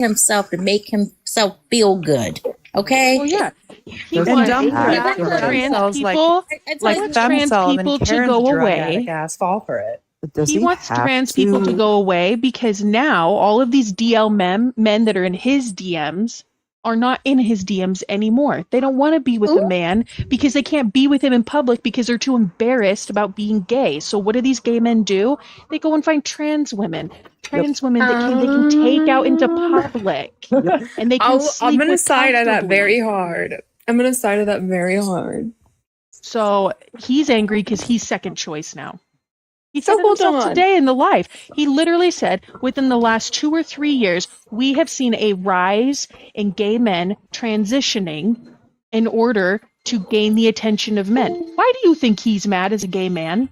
himself to make himself feel good. Okay. Well, yeah. He Those wants dumb trans cells, people, like wants fem trans cells, people and to Karen's go drug away. addict ass fall for it. He wants trans people to go away because now all of these DL men that are in his DMs are not in his DMs anymore. They don't want to be with the man because they can't be with him in public because they're too embarrassed about being gay. So what do these gay men do? They go and find trans women. Trans women that they can take out into public. And they can sleep I'm gonna with side at that comfortably. very hard. I'm gonna side at that very hard. So he's angry because he's second choice now. He So said it hold himself on. today in the live. He literally said, within the last 2 or 3 years, we have seen a rise in gay men transitioning in order to gain the attention of men. Why do you think he's mad as a gay man?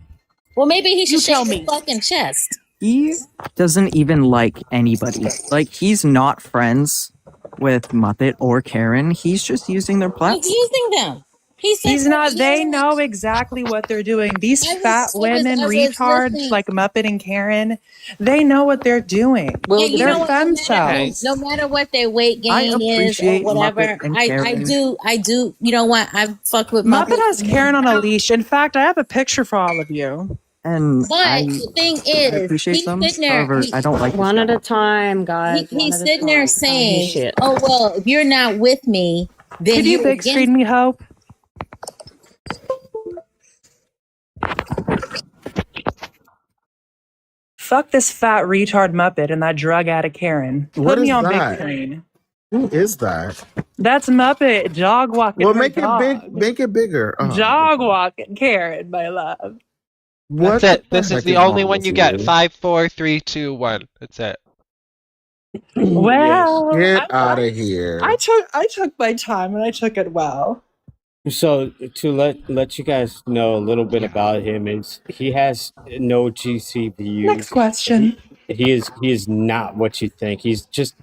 Well, maybe he should You shake tell his me. fucking chest. He doesn't even like anybody. Like, he's not friends with Muppet or Karen. He's just using their He's platform. using them. He's not. They know exactly what they're doing. These fat women, retards like Muppet and Karen, they know what they're doing. Yeah, you know They're what, fem no cells. no matter what their weight I gain is or appreciate whatever, Muppet and I Karen. do. You know what? I've fucked with Muppet has Karen on a leash. In fact, I have a picture for all of you. And But the thing I is, appreciate he's them. sitting there. However, I don't like this One guy. at a time, guys. He's sitting there saying, shit. "Oh well, if you're not with me, then Could you you're big against screen me, Hope? Fuck this fat retard Muppet and that drug addict Karen. Put What me is on that? big screen. Who is that? That's Muppet dog walking. Well, her make it dog. big. Make it bigger. Dog walking Karen, my love. What? That's it. the This heck is the only wrong one with you get. 5, 4, 3, 2, 1. That's it. Well, Get out of here. I took my time and I took it well. So to let you guys know a little bit about him is he has no GC views. Next question. He is not what you think. He's just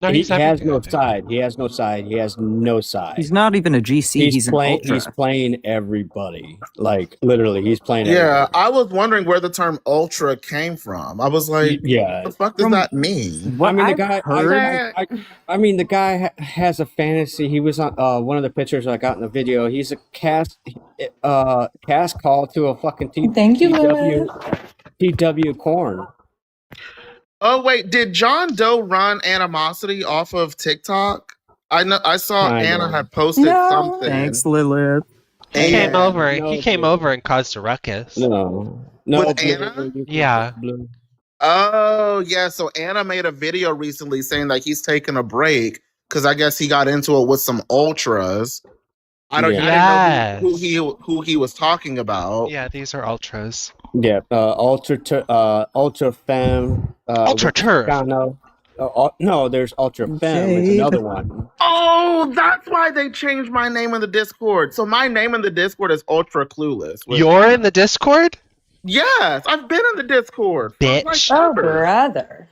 No, he he's has everything, no I think. side. He has no side. He has no side. He's not even a GC. He's an playing. ultra. He's playing everybody. Like literally, he's playing. Yeah, everybody. I was wondering where the term ultra came from. I was like, Yeah. what the fuck does that mean? What I mean, the I've guy. heard- I mean, the guy has a fantasy. He was on one of the pictures I got in the video. He's a cast call to a fucking Thank you, Lilith. TW corn. Oh wait, did John Doe run animosity off of TikTok? I know I saw I Anna know. had posted No. something. Thanks, Lilith. He came And- over. No, He came dude. over and caused a ruckus. No. With Blue, Anna? Yeah. Blue. Oh yeah, so Anna made a video recently saying that he's taking a break because I guess he got into it with some ultras. I didn't Yes. know who he was talking about. Yeah, these are ultras. Yeah, ultra femme. Ultra turf. No, there's ultra femme. It's Jade. another one. Oh, that's why they changed my name in the Discord. So my name in the Discord is Ultra Clueless. You're in the Discord? Yes, I've been in the Discord. Fuck my Bitch. Oh, server. brother.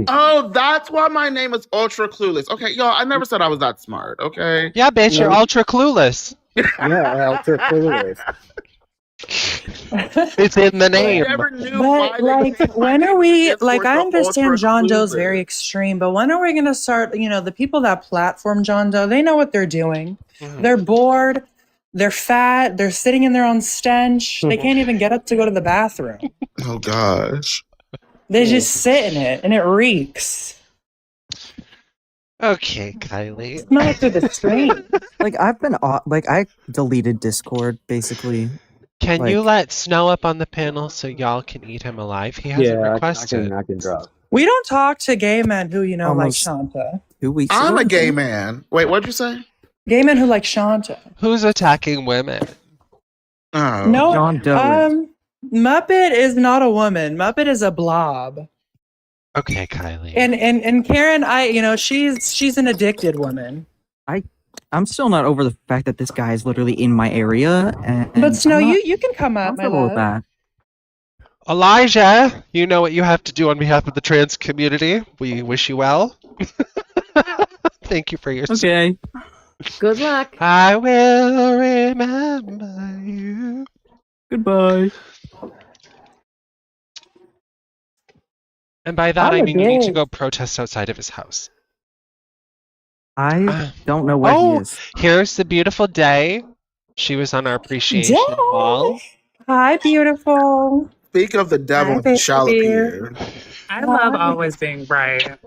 Oh, that's why my name is Ultra Clueless. Okay, y'all, I never said I was that smart, okay? Yeah, bitch, you're No. ultra clueless. Yeah, ultra clueless. It's in the name. I never knew why But they like, changed my when name are in we? Discord Like, I to understand Ultra John Doe's Clueless. very extreme, but when are we gonna start? You know, the people that platform John Doe, they know what they're doing. They're bored. They're fat. They're sitting in their own stench. They can't even get up to go to the bathroom. Oh gosh. They just sit in it, and it reeks. Okay, Kylie. Smell it through the screen. Like, I've been like, I deleted Discord basically. Can Like- you let Snow up on the panel so y'all can eat him alive? He hasn't Yeah, requested. I can drop. We don't talk to gay men who, you know, Almost- like Shanta. 2 weeks I'm ago. a gay man. Wait, what'd you say? Gay men who like Shanta. Who's attacking women? Oh. No, John Doe. Muppet is not a woman. Muppet is a blob. Okay, Kylie. And Karen, she's an addicted woman. I'm still not over the fact that this guy is literally in my area. And But Snow, I'm not you can come up, my comfortable with love. that. Elijah, you know what you have to do on behalf of the trans community. We wish you well. Thank you for your support. Okay. Good luck. I will remember you. Goodbye. And by that, I Oh, mean you need to yes. go protest outside of his house. I don't know where Oh, he is. here's the beautiful day. She was on our appreciation Day. wall. Hi, beautiful. Speaking of the devil, Hi, he shall baby. appear. I love always being right.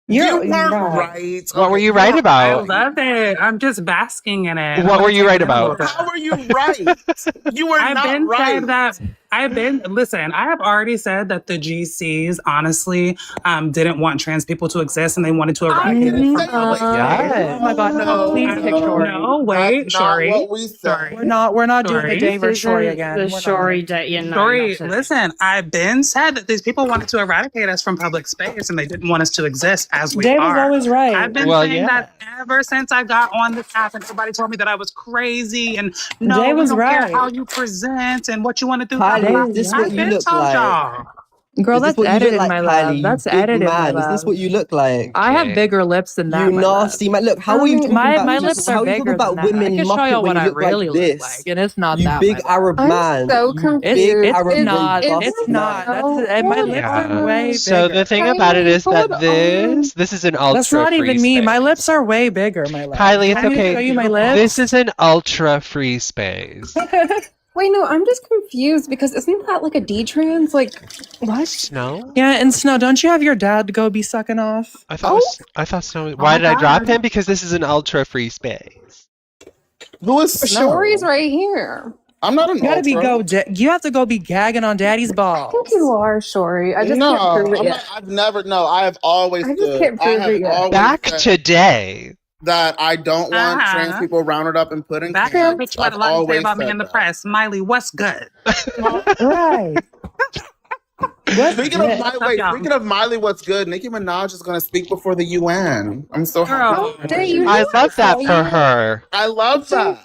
You weren't right. right. What were Okay, you right I about? love it. I'm just basking in it. What I'm were you gonna right take it a about? little bit. How are you right? You were I've not been right. said that. Listen, I have already said that the GCs honestly didn't want trans people to exist and they wanted to I eradicate it didn't from say public that. Yes. Oh my God, no, please pick Shori. No, wait, That's not Shori. what we said. We're not doing the Sorry. Dave or This Shori isn't again. the We're not. Shori day. Yeah, no, Shori, no, listen, I've been said that these people wanted to eradicate us from public space and they didn't want us to exist as we Dave was are. always right. I've been Well, saying yeah. that ever since I got on this app, and everybody told me that I was crazy and no, Jay we was don't right. care how you present and what you want to do. Kylie, is this what I've you been look told like? y'all. Girl, Is this that's what you look edited, like, my Kylie? love. You That's big edited, my man. love. Is this what you look like? I have Okay. bigger lips than that. You my love. nasty man. Look, how are you talking my about my lips how are are you talking bigger about than that. I women can show muppet y'all when what you I look really like look this? like, and it's not You that. big my love. Arab I'm man. so You confused. big Arab It's rape not. bastard It's not. man. My lips Yeah. are way So bigger. the thing about it is that Hold this is an ultra That's not free even me. My space. lips are way bigger, my love. Kylie, it's Want me to okay. show you my lips? This is an ultra free space. Wait, no, I'm just confused because isn't that like a D-trans? Like, What? No? Yeah, and Snow, don't you have your dad go be sucking off? I thought I thought Snow. Why my did I drop God. him? Because this is an ultra free space. Who is Snow? Shori's right here. I'm not an You gotta be ultra. you have to go be gagging on daddy's I balls. think you are Shori. I just No, can't prove it I'm yet. not, I've never. No, I have always. I just stood- can't prove I have it yet. always Back said today. that I don't want Uh-huh. trans people rounded up and put in That's camps. what you had I've a lot to say always about me said in the that. press. Miley, what's good? Right. What's Speaking good? of Miley, speaking of Miley, what's good? Nicki Minaj is going to speak before the UN. I'm so Girl. happy. Day, you I know love that I for saw her. I love that.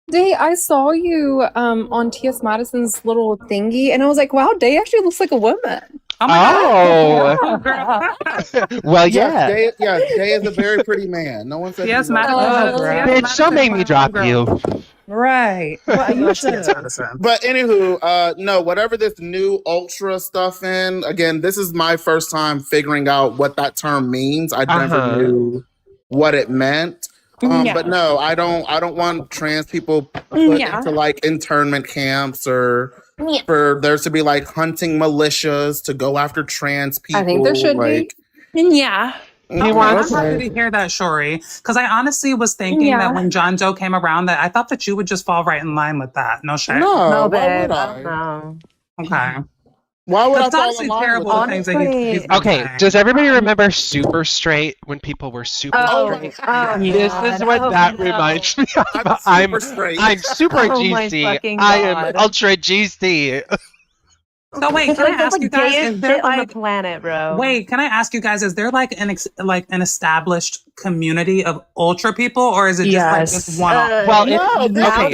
Day, I saw you on T.S. Madison's little thingy, and I was like, wow, Day actually looks like a woman. Oh my Oh. God. Girl. Well, Yes, yeah. Day is a very pretty man. No one said Yes, he's ugly. Madison. Oh, Yes, Bitch, don't make me drop you. Right. Well, you should. But anywho, no, whatever this new ultra stuff in, again, this is my first time figuring out what that term means. I never Uh-huh. knew what it meant. Yeah. But no, I don't want trans people put into like internment camps or for there to be like hunting militias to go after trans people. I think there should be. Yeah. I'm wants- happy to hear that, Shori, because I honestly was thinking that when John Doe came around, that I thought that you would just fall right in line with that. No shame. No, No, why babe. would I? No. Okay. Why would It's I fall honestly in line terrible with the things that? that he's been Okay, saying. does everybody remember Super Straight when people were super Oh, straight? oh, This is what that reminds me of. I'm super straight. I'm super Oh my GC. fucking I am God. ultra GC. So wait, can I ask you guys? Is there like planet, bro. wait? Can I ask you guys? Is there like an established community of ultra people, or is it just like Yes. just one off? Well, No, it's, this okay, happened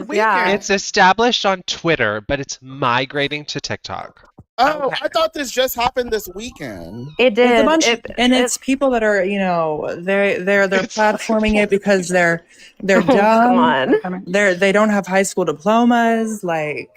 this weekend. it's established on Twitter, but it's migrating to TikTok. Oh, I thought this just happened this weekend. It There's did. a bunch, and it's people that are, they're platforming it because they're dumb. Come on. They don't have high school diplomas. Like,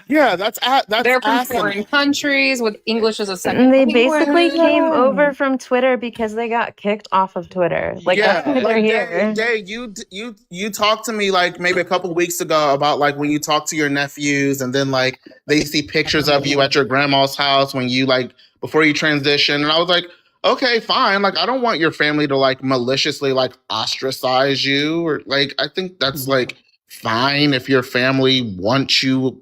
Yeah, that's They're from asinine. foreign countries with English as a second. And they language. basically came over from Twitter because they got kicked off of Twitter. Like that's why they're like here. Day, you talked to me like maybe a couple weeks ago about like when you talk to your nephews and then like they see pictures of you at your grandma's house when you like before you transition, and I was like, okay, fine. Like I don't want your family to like maliciously like ostracize you or like I think that's like fine if your family wants you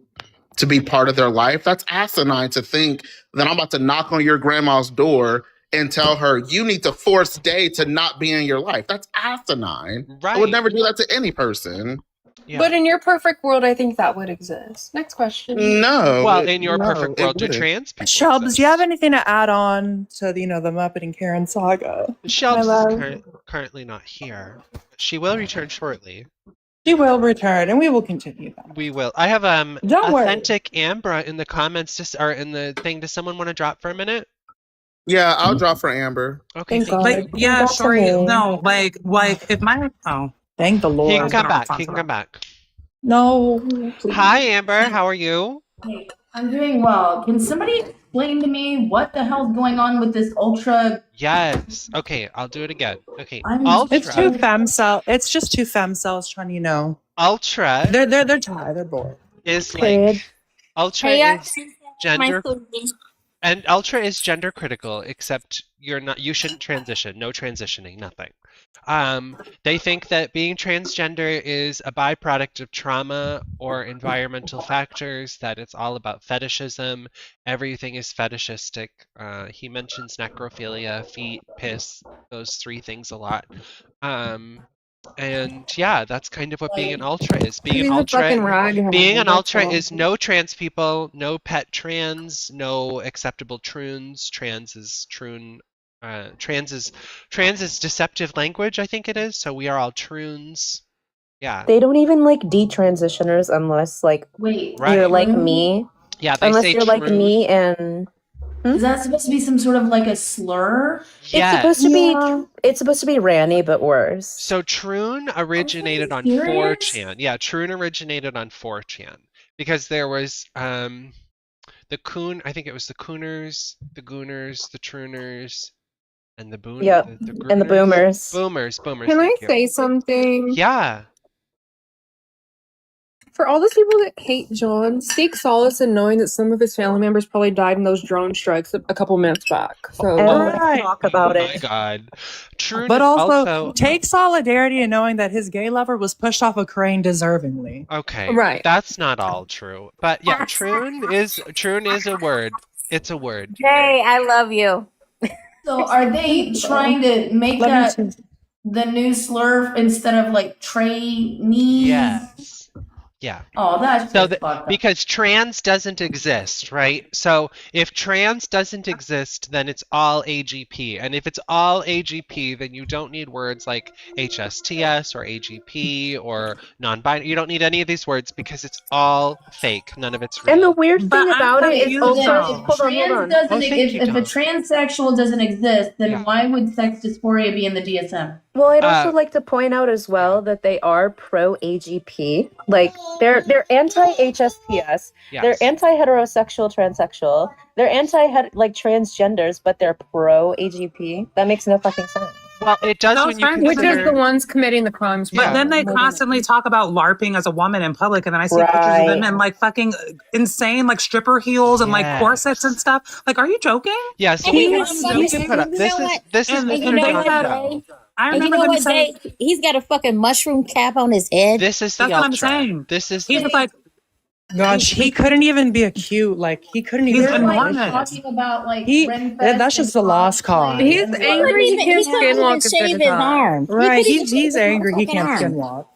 to be part of their life. That's asinine to think that I'm about to knock on your grandma's door and tell her you need to force Day to not be in your life. That's asinine. Right. I would never do that to any person. Yeah. But in your perfect world, I think that would exist. Next question. No. Well, in your no, perfect it world, do wouldn't. trans people Shelbs, exist? do you have anything to add on to the Muppet and Karen saga? Shelbs love? is currently not here. She will return shortly. She will return, and we will continue that. We will. I have Don't worry. authentic Ambra in the comments, or in the thing. Does someone want to drop for a minute? Yeah, I'll drop for Amber. Okay. Thank God. Like, yeah, That's Shori. amazing. No, like if my Thank the He Lord. can come back. He responsible. can come back. No. Please. Hi, Amber. How are you? I'm doing well. Can somebody explain to me what the hell's going on with this ultra? Yes. Okay, I'll do it again. Okay, It's two Ultra. femcel. It's just two femcells trying to, Ultra They're tired. They're bored. is Period. like Ultra Hey, is gender and Ultra is gender critical, except you shouldn't transition. No transitioning, nothing. They think that being transgender is a byproduct of trauma or environmental factors, that it's all about fetishism. Everything is fetishistic. He mentions necrophilia, feet, piss, those three things a lot. And yeah, that's kind of what being an ultra is. Being an ultra is no trans people, no pet trans, no acceptable troons. Trans is deceptive language, I think it is. So we are all troons. Yeah. They don't even like detransitioners unless like Wait, you're like me. Yeah, they unless say you're like troon. me and Is that supposed to be some sort of like a slur? Yes. It's supposed to be Ranny, but worse. So troon originated on serious? 4chan. Yeah, troon originated on 4chan because there was the coon. I think it was the cooners, the gooners, the trooners, and the boon. Yep, and the boomers. Boomers. Can I thank you. say something? Yeah. For all those people that hate John, seek solace in knowing that some of his family members probably died in those drone strikes a couple minutes back. So Let's talk about Oh my it. God. Troon But is also, take solidarity in knowing that his gay lover was pushed off a crane deservingly. Okay. Right. That's not all true. But yeah, troon is a word. It's a word. Hey, I love you. So are they trying to make that the new slur instead of like trainee? Yes. Yeah. Oh, that's So just fucked up. because trans doesn't exist, right? So if trans doesn't exist, then it's all AGP. And if it's all AGP, then you don't need words like HSTS or AGP or non-binary. You don't need any of these words because it's all fake. None of it's real. And the weird But thing I'm about it is confused also then. hold If on. trans doesn't Oh, thank you, if a Tom. transsexual doesn't exist, then Yeah. why would sex dysphoria be in the DSM? Well, I'd also Uh, like to point out as well that they are pro AGP. Like they're anti HSPS. Yes. They're anti heterosexual transsexual. They're anti like transgenders, but they're pro AGP. That makes no fucking sense. Well, it does Those when you friends- which consider. is the ones committing the crimes. But Yeah. then they constantly talk about LARPing as a woman in public, and then I see pictures of them Right. in like fucking insane like stripper heels and like Yes. corsets and stuff. Like, are you joking? Yeah, so And we you can, know what, we can put up. you This know is what? this is And Mr. you know John what, John. Jay? I And you remember know them what, saying. Jay? He's got a fucking mushroom cap on his head. This is the That's what I'm ultra. saying. This is He the was like, Gosh, he couldn't even be a cute. Like he couldn't even. He's be enormous. Talking about like He- Renfest that's just and a lost cause. cosplay He's and angry. LARPing. He can't couldn't even skinwalk at shave the his time. arm. Right, couldn't even shave he's his angry. He fucking can't arm. skinwalk.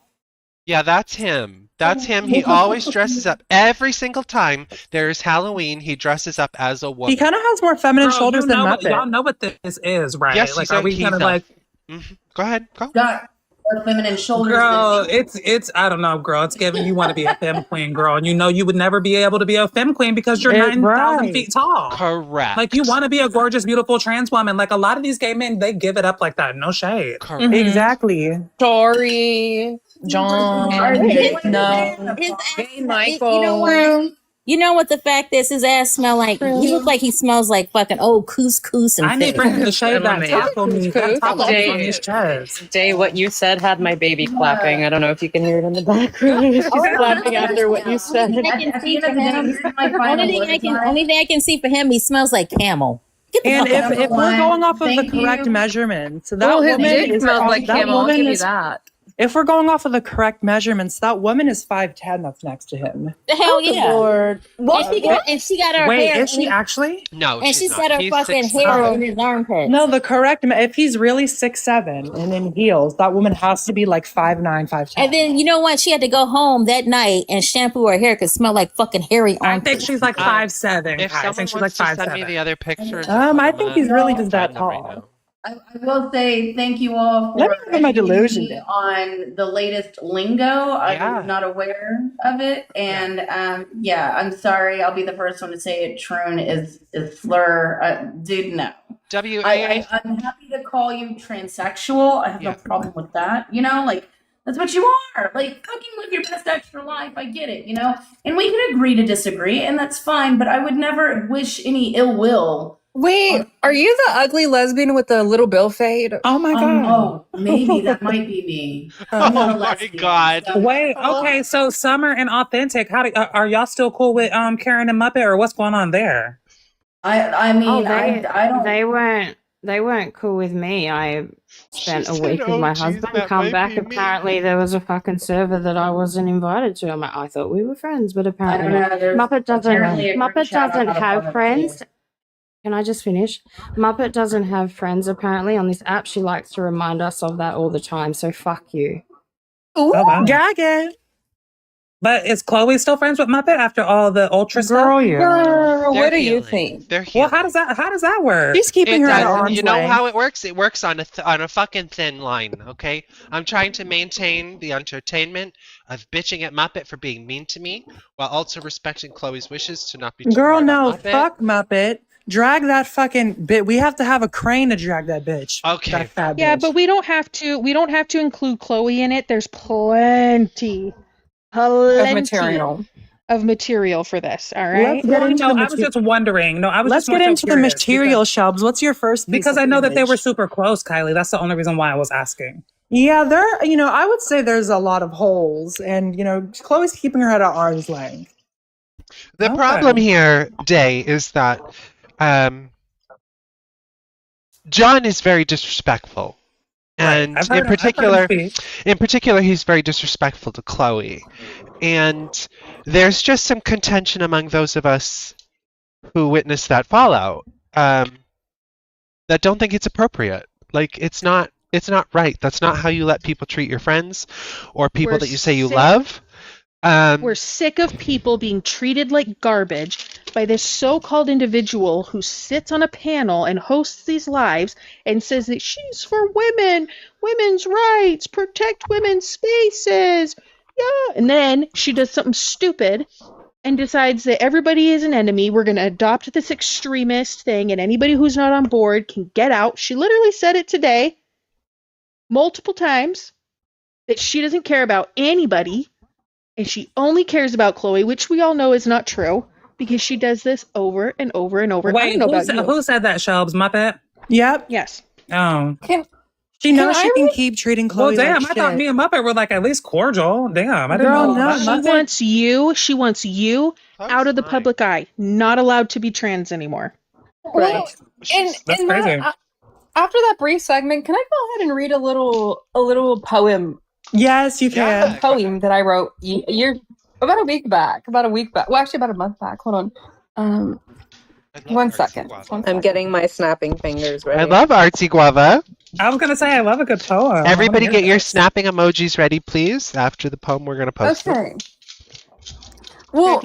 Yeah, that's him. That's him. He always dresses up. Every single time there's Halloween, he dresses up as a woman. He kind of has more feminine Girl, shoulders you than know Muppet. y'all know what this is, right? Yes, like, he's are a- we he's gonna a- like, Go ahead. Go. Got more feminine shoulders. girl? It's I don't know, girl. It's giving you want to be a femme queen, girl, and you know you would never be able to be a femme queen because you're Eh, 9,000 right. feet tall. Correct. Like you want to be a gorgeous, beautiful trans woman. Like a lot of these gay men, they give it up like that. No shade. Correct. Exactly. Sorry, John. No. His Hey, ass, Michael. You know what? You know what the fact is? His ass smell like. He look like he smells like fucking old couscous and I need shit. for him to shave that Lemonade. taco meat. That taco meat on Jay. his chest. Jay, what you said had my baby clapping. I don't know if you can hear it in the background. She's clapping after what you said. I can At see the for end of the day, him. here's my final Only thing I can see for him, he smells like camel. Get the And fuck out. if we're going off of the Thank correct you. measurements, that Well, his woman dick is smells like that camel. I'll woman give you is- that. If we're going off of the correct measurements, that woman is 5'10" that's next to him. The hell yeah. Lord. And she got her Wait, hair. is she actually? No, and she she's said not. her He's fucking 6'7". hair in his armpit. No, the correct, if he's really 6'7" and in heels, that woman has to be like 5'9", 5'10". And then you know what? She had to go home that night and shampoo her hair because it smelled like fucking hairy I armpit. think she's like 5'7". If I someone think she's like wants to send me 5'7". the other pictures, I think he's really just that right tall. now. I will say thank you all Let for me look at my educating delusion me then. on the latest lingo. I Yeah. was not aware of it, and yeah, I'm sorry. I'll be the first one to say it. Troon is slur. Dude, no. WAA. I'm happy to call you transsexual. I have no Yeah. problem with that. You know, like That's what you are. Like, fucking live your best extra life. I get it, you know? And we can agree to disagree, and that's fine, but I would never wish any ill will. Wait, are you the ugly lesbian with the little bill fade? Oh my god. Oh, maybe that might be me. Oh my god. Wait, okay, so Summer and Authentic, are y'all still cool with Karen and Muppet, or what's going on there? I mean, Oh, I don't. They weren't cool with me. I spent She a said, week with "Oh, my geez, husband. that Come might back. be me." Apparently, there was a fucking server that I wasn't invited to. I thought we were friends, but I apparently don't not. know. There's Muppet apparently a group chat doesn't about have it, friends. too. Can I just finish? Muppet doesn't have friends apparently on this app. She likes to remind us of that all the time. So fuck you. Ooh, Oh, wow. gagging. But is Chloe still friends with Muppet after all the ultra Girl, stuff? yeah. Girl, They're what do you healing. think? They're Well, healing. how does that work? She's keeping her at arm's You know length. how it works? It works on a fucking thin line, okay? I'm trying to maintain the entertainment of bitching at Muppet for being mean to me, while also respecting Chloe's wishes to not be too Girl, hard no, on Muppet. fuck Muppet. Drag that fucking bit. We have to have a crane to drag that bitch. Okay. That fat Yeah, bitch. but we don't have to include Chloe in it. There's plenty Of material. of material for this. All right. Let's get Well, into no, the I was just wondering. No, I was Let's just more get so into the curious material, Shelbs. What's your first piece because of I know that they were cleavage? super close, Kylie. That's the only reason why I was asking. Yeah, I would say there's a lot of holes, and Chloe's keeping her head at arm's length. The Okay. problem here, Day, is that John is very disrespectful. Right. And I've heard him speak. in particular, he's very disrespectful to Chloe. And there's just some contention among those of us who witnessed that fallout that don't think it's appropriate. Like, it's not right. That's not how you let people treat your friends or people We're that you say you sick- love. We're sick of people being treated like garbage by this so-called individual who sits on a panel and hosts these lives and says that she's for women, women's rights, protect women's spaces. Yeah. And then she does something stupid and decides that everybody is an enemy. We're going to adopt this extremist thing, and anybody who's not on board can get out. She literally said it today multiple times that she doesn't care about anybody. And she only cares about Chloe, which we all know is not true because she does this over and over and over. I Wait, don't know about you. who said that, Shelbs? Muppet? Yep. Yes. Oh. She knows Can she I can read- keep treating Well, Chloe damn, like I thought shit. me and Muppet were like at least cordial. Damn, I didn't Girl, know. no, that. She wants you out of the public eye, not allowed to be trans anymore. Well, and That's in crazy. after that brief segment, can I go ahead and read a little poem? Yes, you can. A poem that I wrote about a week back. Well, actually, about a month back. Hold on. One second. I'm getting my snapping fingers ready. I love Artsy Guava. I was gonna say I love a good poem. Everybody I wanna get your hear snapping emojis ready, please. After the poem, we're going to post it. Okay. Well,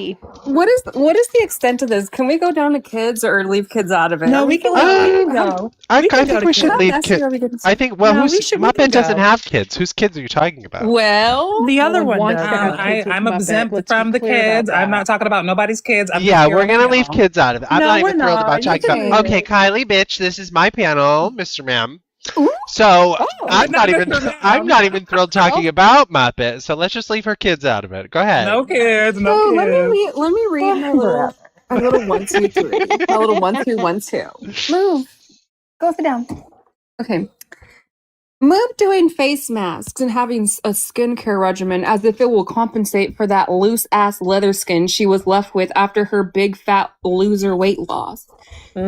what is the extent of this? Can we go down to kids or leave kids out of it? No, we can go. I We can think go we to should kids. leave How messy are we kids. getting? I think, well, No, who's we can Muppet doesn't go. have kids. Whose kids are you talking about? Well, The other one wants does. to have kids with I'm Muppet. exempt Let's from be the clear about kids. I'm that. not talking about nobody's kids. I'm Yeah, just we're here going to on leave panel. kids out of it. I'm No, not we're even thrilled not. about You talking can- about. Okay, Kylie, bitch, this is my panel, Mr. Ma'am. So I'm not even thrilled talking about Muppet. So let's just leave her kids out of it. Go ahead. No kids. No So kids. let me read my little 1, 2, 3. My little 1, 2, 1, 2. Move. Go sit down. Okay. Move doing face masks and having a skincare regimen as if it will compensate for that loose ass leather skin she was left with after her big fat loser weight loss.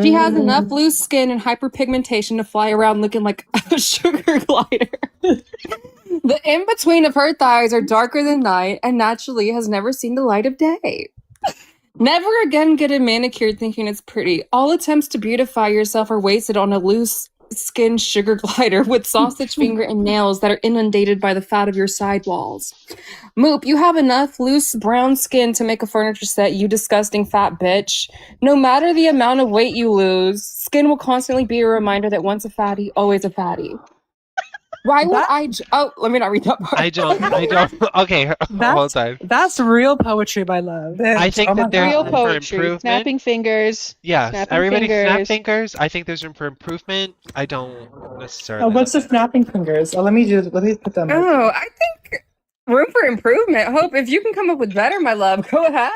She has enough loose skin and hyperpigmentation to fly around looking like a sugar glider. The in-between of her thighs are darker than night and naturally has never seen the light of day. Never again get a manicure thinking it's pretty. All attempts to beautify yourself are wasted on a loose skin sugar glider with sausage finger and nails that are inundated by the fat of your sidewalls. Moop, you have enough loose brown skin to make a furniture set, you disgusting fat bitch. No matter the amount of weight you lose, skin will constantly be a reminder that once a fatty, always a fatty. Why would oh, let me not read that part. I don't. Okay, hold on. That's real poetry, my love. I think Oh my that there's Real room for poetry. improvement. Snapping fingers. Yes, snapping everybody snap fingers. fingers. I think there's room for improvement. I don't necessarily. Oh, what's the snapping fingers? Oh, let me put them. Oh, I think room for improvement. Hope if you can come up with better, my love, go ahead.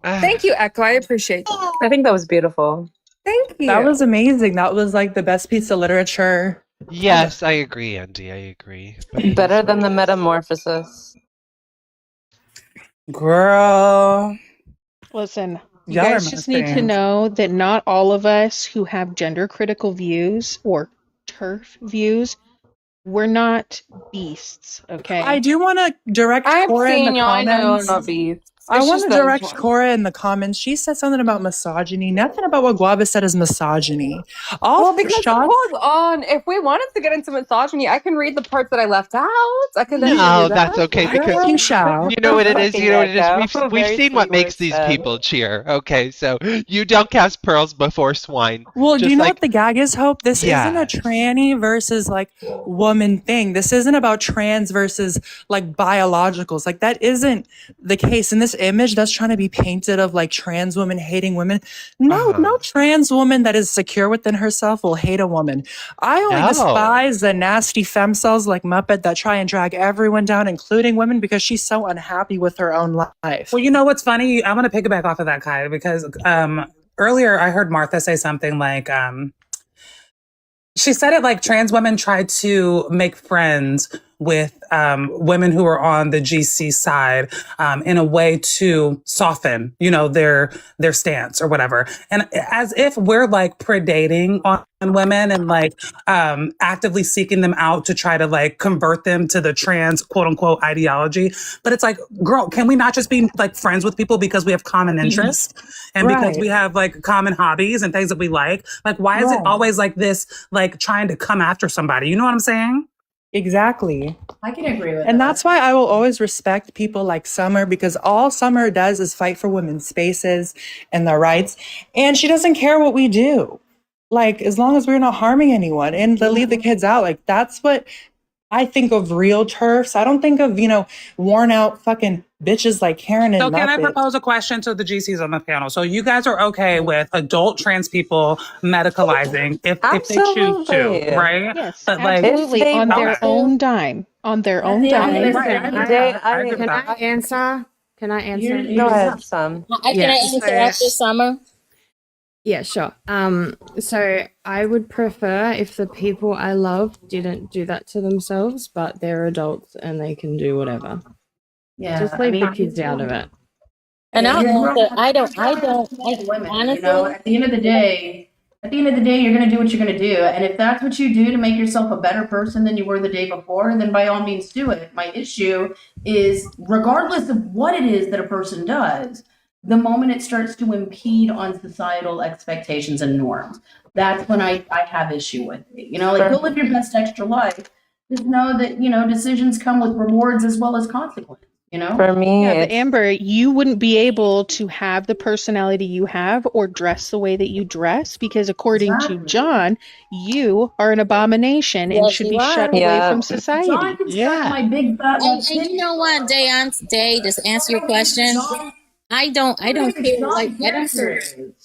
Thank you, Echo. I appreciate that. I think that was beautiful. Thank you. That was amazing. That was like the best piece of literature. Yes, I agree, Andy. I agree. Better than the Metamorphosis. Girl. Listen, you Y'all are guys my just need to fans. know that not all of us who have gender critical views or TERF views, we're not beasts, okay? I do want to direct I've Cora in seen the you. I know, comments. not beasts. I It's want just to those direct ones. Cora in the comments. She said something about misogyny. Nothing about what Guava said is misogyny. Well, because hold on, if we wanted to get into misogyny, I can read the parts that I left out. I can then No, do that. that's okay because you shall. you know what it is. You know what it is. Echo. We've Very seen what sweet makes words these said. people cheer. Okay, so you don't cast pearls before swine. Well, do Just you know like what the gag is, Hope? This isn't a Yes. tranny versus like woman thing. This isn't about trans versus like biologicals. Like that isn't the case. In this image that's trying to be painted of like trans women hating women. No, no trans woman that is secure within herself will hate a woman. I only No. despise the nasty femcells like Muppet that try and drag everyone down, including women, because she's so unhappy with her own life. Well, you know what's funny? I want to piggyback off of that, Kai, because earlier I heard Martha say something like, she said it like trans women try to make friends with women who are on the GC side in a way to soften, you know, their stance or whatever. And as if we're like predating on women and like actively seeking them out to try to like convert them to the trans quote unquote ideology. But it's like, girl, can we not just be like friends with people because we have common interests and because Right. we have like common hobbies and things that we like? Like, why is it Right. always like this, like trying to come after somebody? You know what I'm saying? Exactly. I can agree with And that. that's why I will always respect people like Summer, because all Summer does is fight for women's spaces and their rights. And she doesn't care what we do. Like, as long as we're not harming anyone and to leave the kids out, like, that's what I think of real TERFs. I don't think of, you know, worn out fucking bitches like Karen and So can I Muppet. propose a question to the GCs on the panel? So you guys are okay with adult trans people medicalizing if they choose to, Absolutely. right? Yes, But like, absolutely. If they On their want to. own dime. On their own the end dime. of the Right, day, I agree with They- that. I agree with Can that. I answer? Can I answer? You're- Go ahead, Sam. I can Yeah, answer so- after Summer. Yeah, sure. So I would prefer if the people I love didn't do that to themselves, but they're adults and they can do whatever. Yeah, Just I leave mean, the kids out of it. And I'll you're answer. I don't. women, Honestly, you know, at the end of the day, you're going to do what you're going to do. And if that's what you do to make yourself a better person than you were the day before, then by all means do it. My issue is, regardless of what it is that a person does, the moment it starts to impede on societal expectations and norms, that's when I have issue with it. You know, like, go live your best extra life. Just know that, you know, decisions come with rewards as well as consequences, you know? For me, Yeah, but it's Amber, you wouldn't be able to have the personality you have or dress the way that you dress because, according to Exactly. John, you are an abomination and Yes, should you be are. shut away Yeah. from society. John can suck Yeah. my big fat And left you know what, Day, just answer your question. I don't care. Like,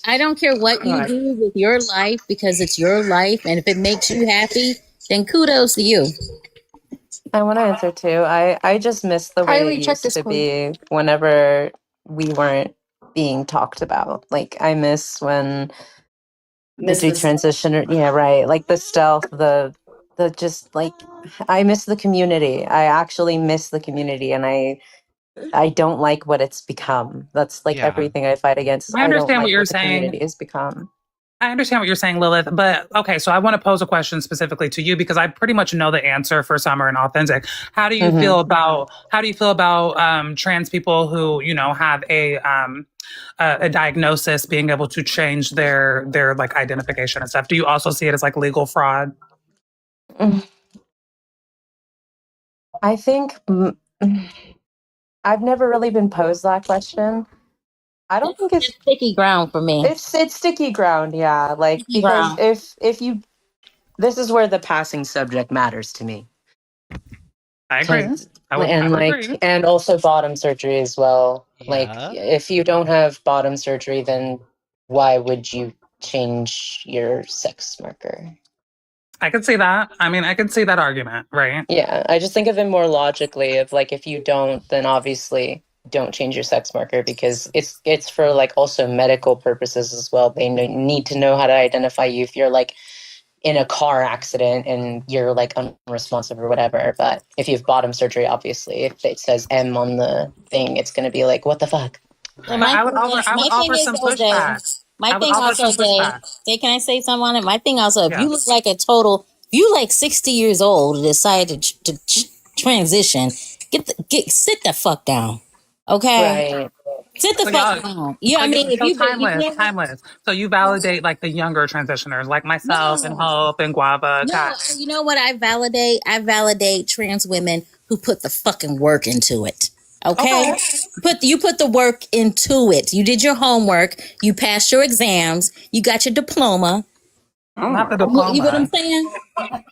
I don't care what you do with your life because it's your life, and if it makes you happy, then kudos to you. I want to answer too. I just miss the way Kylie, it check used this to be whenever we weren't being talked about. Like, I miss when the detransitioner, yeah, right. Like the stealth, the just like, I miss the community. I actually miss the community, and I don't like what it's become. That's like Yeah. everything I fight against. I don't understand what like you're the saying. community has become. I understand what you're saying, Lilith, but okay, so I want to pose a question specifically to you because I pretty much know the answer for Summer and Authentic. How do you feel about trans people who, you know, have a diagnosis being able to change their like identification and stuff? Do you also see it as like legal fraud? I think I've never really been posed that question. I don't think it's sticky ground for me. It's sticky ground, yeah. Like, Sticky because ground. if you this is where the passing subject matters to me. I agree. And agree. and also bottom surgery as well. Like, Yeah. if you don't have bottom surgery, then why would you change your sex marker? I could see that. I mean, I could see that argument, right? Yeah, I just think of it more logically. Of like, if you don't, then obviously don't change your sex marker, because it's for like also medical purposes as well. They need to know how to identify you if you're like in a car accident and you're like unresponsive or whatever. But if you have bottom surgery, obviously, if it says M on the thing, it's gonna be like, what the fuck? Well, my I would thing offer, is- I would my thing offer is, some though, Jay, pushback. My I would thing offer also, some Jay, pushback. can I say something on it? My thing also, if you Yes. look like a total, if you like 60 years old and decide to transition, sit the fuck down. Okay? Right. Sit the So fuck y'all- down. Yeah, I mean, if so you timeless. So you validate like the younger transitioners, like myself and Hope and Guava. No, Kai. you know what I validate trans women who put the fucking work into it. Okay? You put the work into it. You did your homework, you passed your exams, you got your diploma. Not the diploma. You know what I'm saying?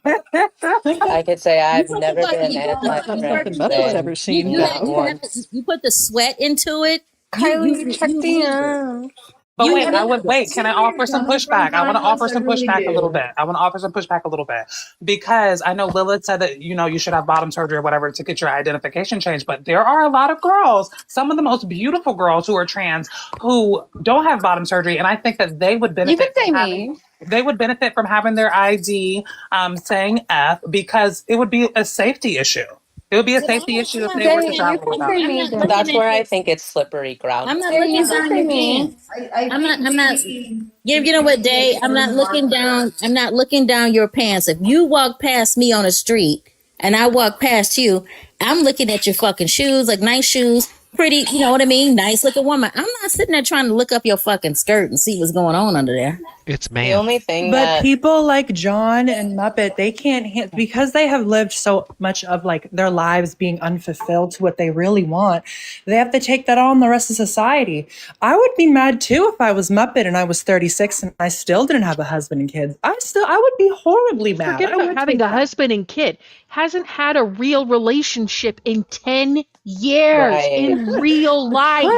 I could say I've never been You at my Nothing's friend's Muppet's thing. ever seen. You put the sweat into it. Kylie, check the But wait, can I offer some pushback? I want to offer some pushback a little bit. Because I know Lilith said that, you should have bottom surgery or whatever to get your identification changed. But there are a lot of girls, some of the most beautiful girls who are trans, who don't have bottom surgery. And I think that they would benefit. You could say me. They would benefit from having their ID saying F, because it would be a safety issue. It would be a safety issue if they were to travel without it. That's where I think it's slippery ground. I'm not looking down your pants. I'm not. You know what, Day? I'm not looking down. I'm not looking down your pants. If you walk past me on the street and I walk past you, I'm looking at your fucking shoes, like nice shoes, pretty. You know what I mean? Nice looking woman. I'm not sitting there trying to look up your fucking skirt and see what's going on under there. It's The only thing But that people like John and Muppet, they can't because they have lived so much of like their lives being unfulfilled to what they really want. They have to take that on the rest of society. I would be mad too if I was Muppet and I was 36 and I still didn't have a husband and kids. I would be horribly mad. Forget about having a husband and kid. Hasn't had a real relationship in 10 years Right. in real life.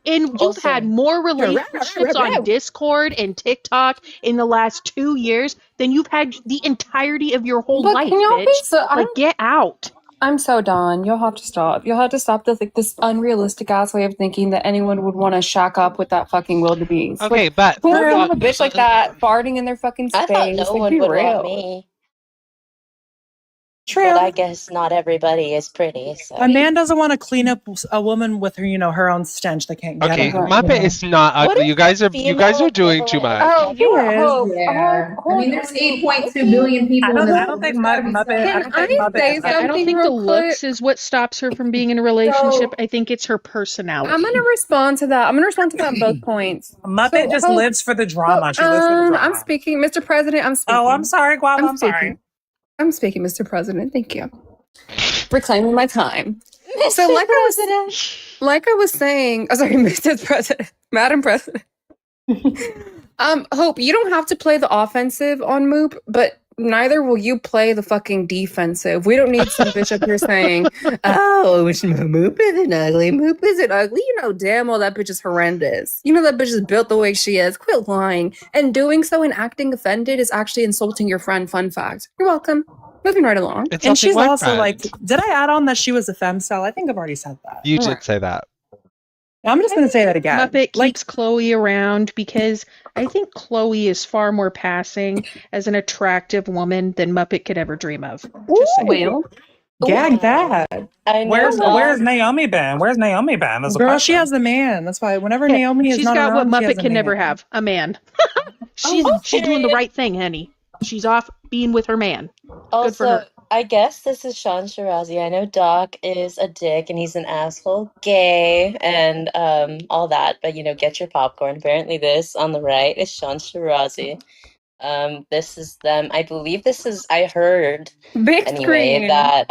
And you've Also- had more relationships on Discord and TikTok in the last 2 years than you've had the entirety of your whole But life, can y'all bitch. be so- Like, get out. I'm so done. You'll have to stop. You'll have to stop this unrealistic ass way of thinking that anyone would want to shack up with that fucking wildebeest. Okay, Like, but who would want a bitch like that farting in their fucking space? I thought no Like, one be would real. want me. True. But I guess not everybody is pretty. So. A man doesn't want to clean up a woman with her, her own stench. They can't get Okay, her. Muppet is not What ugly. is You guys are female doing too much. Oh, you He is. hope. Yeah. I mean, there's 8.2 billion people in I the don't think Muppet. Can I say I don't something think the real quick? looks is what stops her from being in a relationship. I think it's her personality. I'm gonna respond to that. I'm gonna respond to that on both points. Muppet So, just Hope- lives for the drama. She lives for the drama. I'm speaking, Mr. President. I'm speaking. Oh, I'm sorry, Guava. I'm sorry. speaking. I'm speaking, Mr. President. Thank you. Reclaiming my time. So, like I was saying, oh, sorry, Mr. President, Madam President. Hope, you don't have to play the offensive on Moop, but neither will you play the fucking defensive. We don't need some bitch up here saying, "Oh, Moop isn't ugly. Moop isn't ugly." You know damn well that bitch is horrendous. You know that bitch is built the way she is. Quit lying. And doing so and acting offended is actually insulting your friend. Fun fact. You're welcome. Moving right along. It's And something she's like also that. like, did I add on that she was a femcel? I think I've already said that. You did say that. I'm just going to say that again. Muppet keeps Chloe around because I think Chloe is far more passing as an attractive woman than Muppet could ever dream of. Just saying. Well, Gag that. I know. Where's Naomi been? Where's Naomi been? That's a Girl, she question. has a man. That's why whenever Naomi is She's not got around, what she has Muppet a can never man. have, a man. She's doing the right thing, honey. She's off being with her man. Good for Also, her. I guess this is Sean Shirazi. I know Doc is a dick and he's an asshole, gay, and all that. But get your popcorn. Apparently, this on the right is Sean Shirazi. This is them. I believe this is. I heard Big anyway screen. that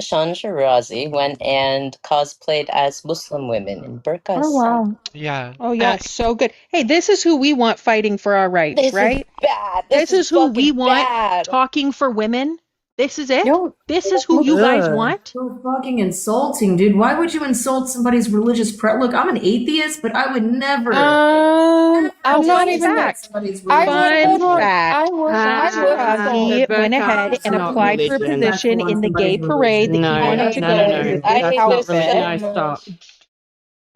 Chandra Razi went and cosplayed as Muslim women in burqas. Oh wow. Yeah. Oh yeah, so good. Hey, this is who we want fighting for our rights, This right? is bad. This is who we fucking want bad. talking for women. This is it. Yo, This is who you guys Ugh. want. So fucking insulting, dude. Why would you insult somebody's religious Look, I'm an atheist, but I would never. I'm fun not even. fact. Somebody's I religion. Fun would. fact. I would. He went ahead That's and not applied for a religion. position in the gay parade that No, he wanted to no, go no, to. no. I That's hate not this religion. so No, stop. much.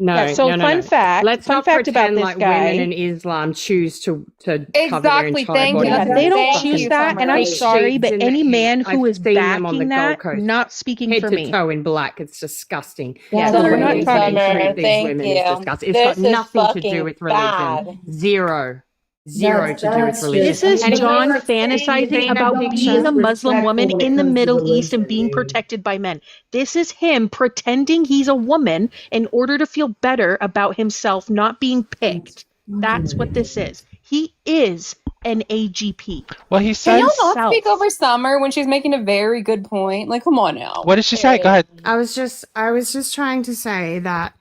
No, Yeah, so no, no, fun no. fact. Let's Fun not fact about pretend this like guy. women in Islam choose to cover their Exactly, entire thank body. you. Yeah, That's they don't Thank choose you so that, and I'm much. sorry, but Shades in any the man head. who I've is seen them on the backing Gold that, Coast. not speaking Head for to me. toe in black. It's disgusting. Yeah, The we're way not these talking men for treat you. these Thank women you. is disgusting. It's This got is nothing to do fucking with religion. bad. Zero to do with That's religion. This is And if John they were saying fantasizing a about being picture, a Muslim woman when it in the comes to Middle East and religion, being dude. protected by men. This is him pretending he's a woman in order to feel better about himself not being picked. That's what this is. He is an AGP. Well, he Can said. y'all not speak over Summer when she's making a very good point? Like, come on now. What did she say? Go ahead. I was just trying to say that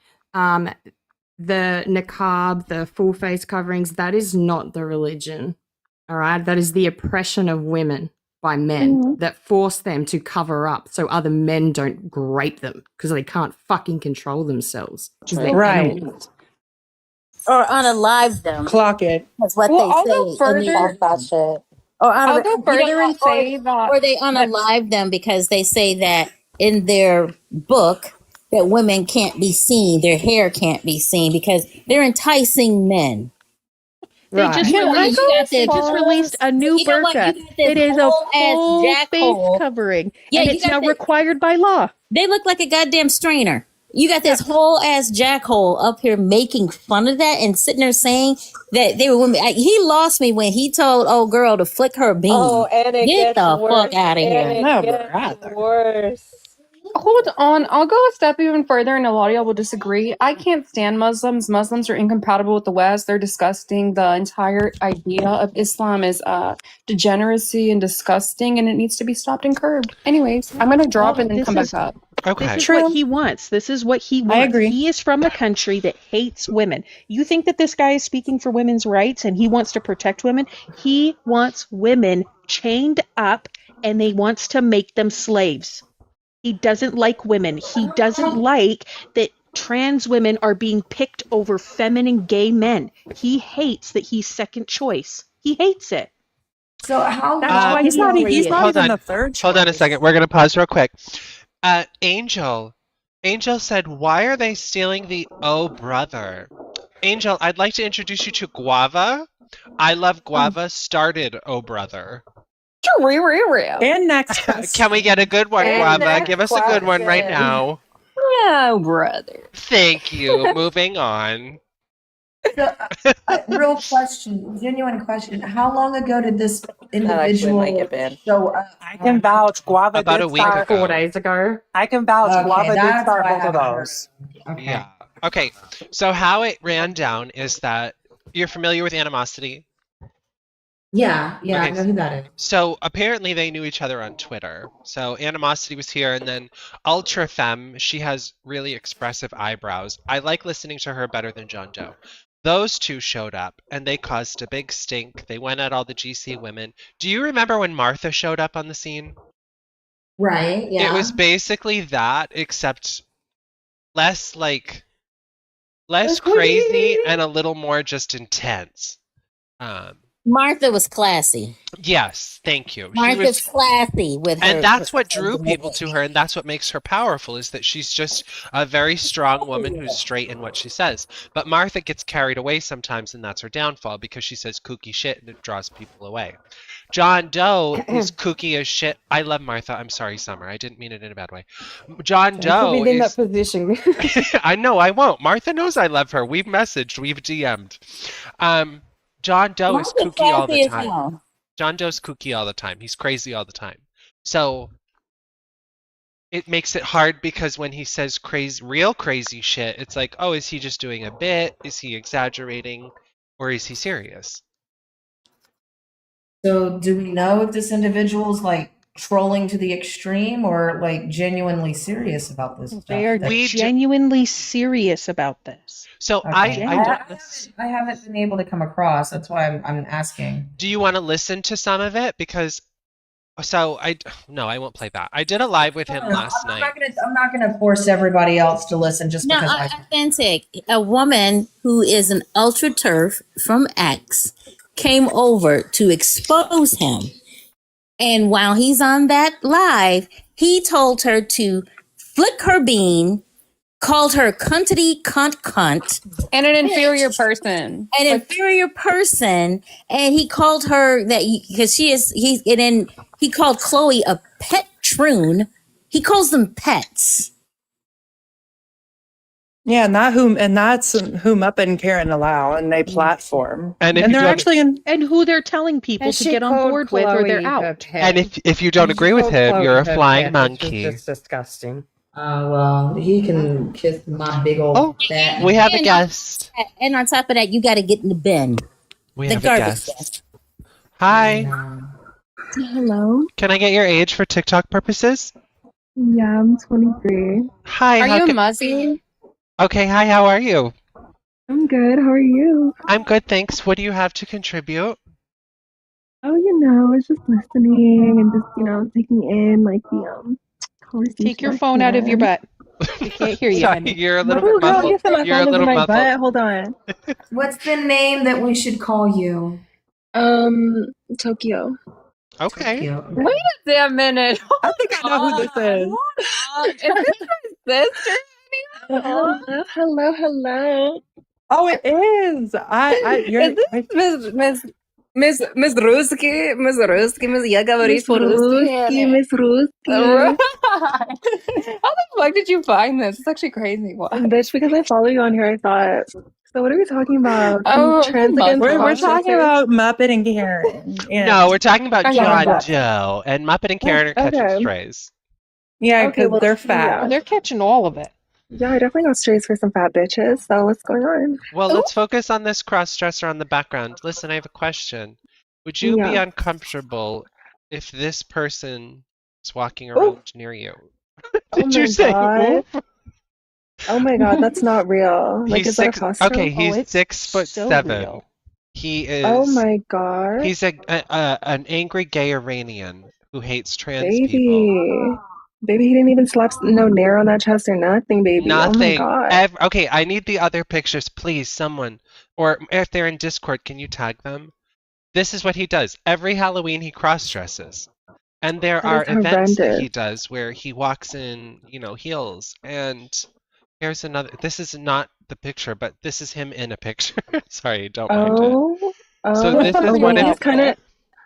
the niqab, the full face coverings, that is not the religion. All right, that is the oppression of women by men that force them to cover up so other men don't grape them because they can't fucking control themselves. 'Cause they're Right. animals. Or unalive them. Clock it. That's what Well, they I'll say. go further. That shit. Or I'll go further and say that. or they unalive them because they say that in their book that women can't be seen, their hair can't be seen because they're enticing men. They just You know, released, you got they this- just released a new You know what? burqa. You got this It is a whole-ass full jack face hole. covering, Yeah, and you it's got now this- required by law. They look like a goddamn strainer. You got this whole ass jackhole up here making fun of that and sitting there saying that they were women. He lost me when he told old girl to flick her bean. Oh, and it Get gets the worse. fuck out of and here. it No, gets brother. worse. Hold on. I'll go a step even further, and a lot of y'all will disagree. I can't stand Muslims. Muslims are incompatible with the West. They're disgusting. The entire idea of Islam is degeneracy and disgusting, and it needs to be stopped and curbed. Anyways, I'm gonna drop and then This come is- back up. Okay. This is True. what he wants. This is what he wants. agree. He is from a country that hates women. You think that this guy is speaking for women's rights and he wants to protect women? He wants women chained up and he wants to make them slaves. He doesn't like women. He doesn't like that trans women are being picked over feminine gay men. He hates that he's second choice. He hates it. So how? That's why He's not. He's not Hold even on. the third. Hold on a choice. second. We're gonna pause real quick. Angel said, "Why are they stealing the Oh Brother?" Angel, I'd like to introduce you to Guava. I Love Guava started Oh Brother. And next. Can we get a good one, And Guava? next Give us a good one right question. now. Oh, brother. Thank you. Moving on. So, real question, genuine question. How long ago did this individual might get banned. show up? I can vouch. Guava About did a week start ago. 4 days ago. I can vouch. Okay, Guava did that's start why I both of haven't those. Okay. Yeah. Okay. So how it ran down is that you're familiar with Animosity. Yeah, I Okay. know who that is. So apparently they knew each other on Twitter. So Animosity was here, and then Ultra Femme, she has really expressive eyebrows. I like listening to her better than John Doe. Those two showed up, and they caused a big stink. They went at all the GC women. Do you remember when Martha showed up on the scene? Right. Yeah. It was basically that, except less crazy and a little more just intense. Martha was classy. Yes, thank you. She Martha's was, classy with her. and that's what drew people to her, and that's what makes her powerful, is that she's just a very strong woman who's straight in what she says. But Martha gets carried away sometimes, and that's her downfall, because she says kooky shit and it draws people away. John Doe is kooky as shit. I love Martha. I'm sorry, Summer. I didn't mean it in a bad way. John Doe Put me in that is... position. I know, I won't. Martha knows I love her. We've messaged, we've DM'd. John Doe is Martha's kooky all classy the as time. hell. John Doe's kooky all the time. He's crazy all the time. So it makes it hard, because when he says crazy, real crazy shit, it's like, oh, is he just doing a bit? Is he exaggerating? Or is he serious? So do we know if this individual is like trolling to the extreme or like genuinely serious about this stuff? They are We do- genuinely serious about this. So Okay. I I haven't been able to come across. That's why I'm asking. do you want to listen to some of it? Because no, I won't play that. I did a live with him last night. I'm not gonna force everybody else to listen just No, because I. authentic. A woman who is an ultra turf from X came over to expose him. And while he's on that live, he told her to flick her bean, called her cuntity cunt, And an inferior person. an inferior person, and he called her that because he called Chloe a pet troon. He calls them pets. Yeah, and that's who Muppet and Karen allow, and they platform. And if And you they're don't- actually in. And who they're telling people to get on board with, or they're out. And if you don't agree with him, you're a flying monkey. It's disgusting. Well, he can kiss my big old fat. We have a And- guest. And on top of that, you got to get in the bin. We the have a garbage guest. Hi. Hello. Can I get your age for TikTok purposes? Yeah, I'm 23. Hi. Are how you a ca- Muzzy? Okay. Hi. How are you? I'm good. How are you? I'm good, thanks. What do you have to contribute? Oh, I was just listening and just, taking in like the conversation. Take your phone out of your butt. We can't hear you. Sorry, honey. you're a little Oh, bit girl, muffled. you said my You're a phone is little in my muffled. butt. Hold on. What's the name that we should call you? Tokyo. Okay. Wait a damn minute. I think I know who this is. Is this your sister? Hello. Oh, it is. Is this Miss Ruski? Miss Yagavari Miss Ruski, Miss Ruski. How the fuck did you find this? It's actually crazy. What? Bitch, because I follow you on here, I thought. So what are we talking about? Oh, Trans against We're talking cross-dressers? about Muppet and Karen. And No, we're talking about Okay. John Doe and Muppet and Karen are catching Okay. strays. yeah, Okay, because well, they're fat. yeah. They're catching all of it. Yeah, I definitely got strays for some fat bitches. So what's going on? Well, let's focus on this cross-dresser on the background. Listen, I have a question. Would you be Yeah. uncomfortable if this person is walking Oh. around near you? Oh Did you my say God. woof? Oh my god, that's not real. Like, He's is that a six. costume? Okay, he's it's 6'7". real. He is. Oh my god. He's an angry gay Iranian who hates trans people. Baby. Baby, he didn't even slap no nair on that chest or nothing, baby. Oh my Nothing. god. Okay, I need the other pictures, please. Someone, or if they're in Discord, can you tag them? This is what he does. Every Halloween, he cross dresses, and there That are is events that horrendous. he does where he walks in, heels. And here's another. This is not the picture, but this is him in a picture. Sorry, don't mind it. Oh. Oh. So this is oh, one wait, of he's kind of.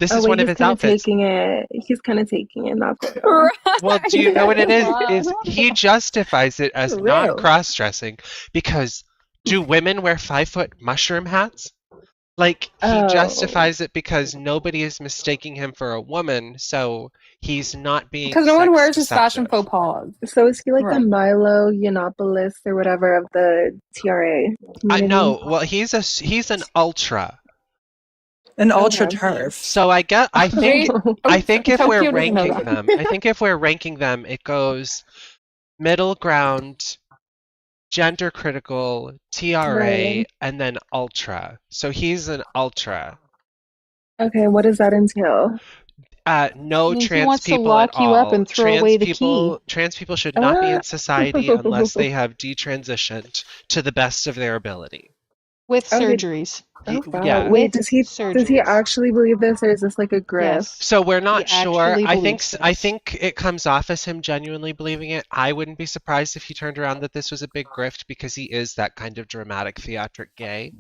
This Oh is wait, one of he's his kind of outfits. taking it. He's kind of taking it. Not for Well, do you know what it is? Is he justifies it as For not real. cross-dressing because do women wear 5-foot mushroom hats? Like he Oh. justifies it because nobody is mistaking him for a woman, so he's not being Because no one sex wears his fashion deceptive. faux pas. So is he like Right. the Milo Yiannopoulos or whatever of the TRA I community? know. Well, he's an ultra. An ultra Okay. turf. So I think if Tokyo we're doesn't know ranking that. them, it goes middle ground, gender critical, TRA, Right. and then ultra. So he's an ultra. Okay, what does that entail? No Means he trans wants to people lock at you all. up and throw away the Trans people should not be Ah. in society unless they have detransitioned to the best of their ability. With Okay. surgeries. Oh, wow. Yeah. Wait, With does he surgeries. actually believe this, or is this like a grift? Yes. So we're not He sure. actually I think believes I this. think it comes off as him genuinely believing it. I wouldn't be surprised if he turned around that this was a big grift because he is that kind of dramatic theatric gay.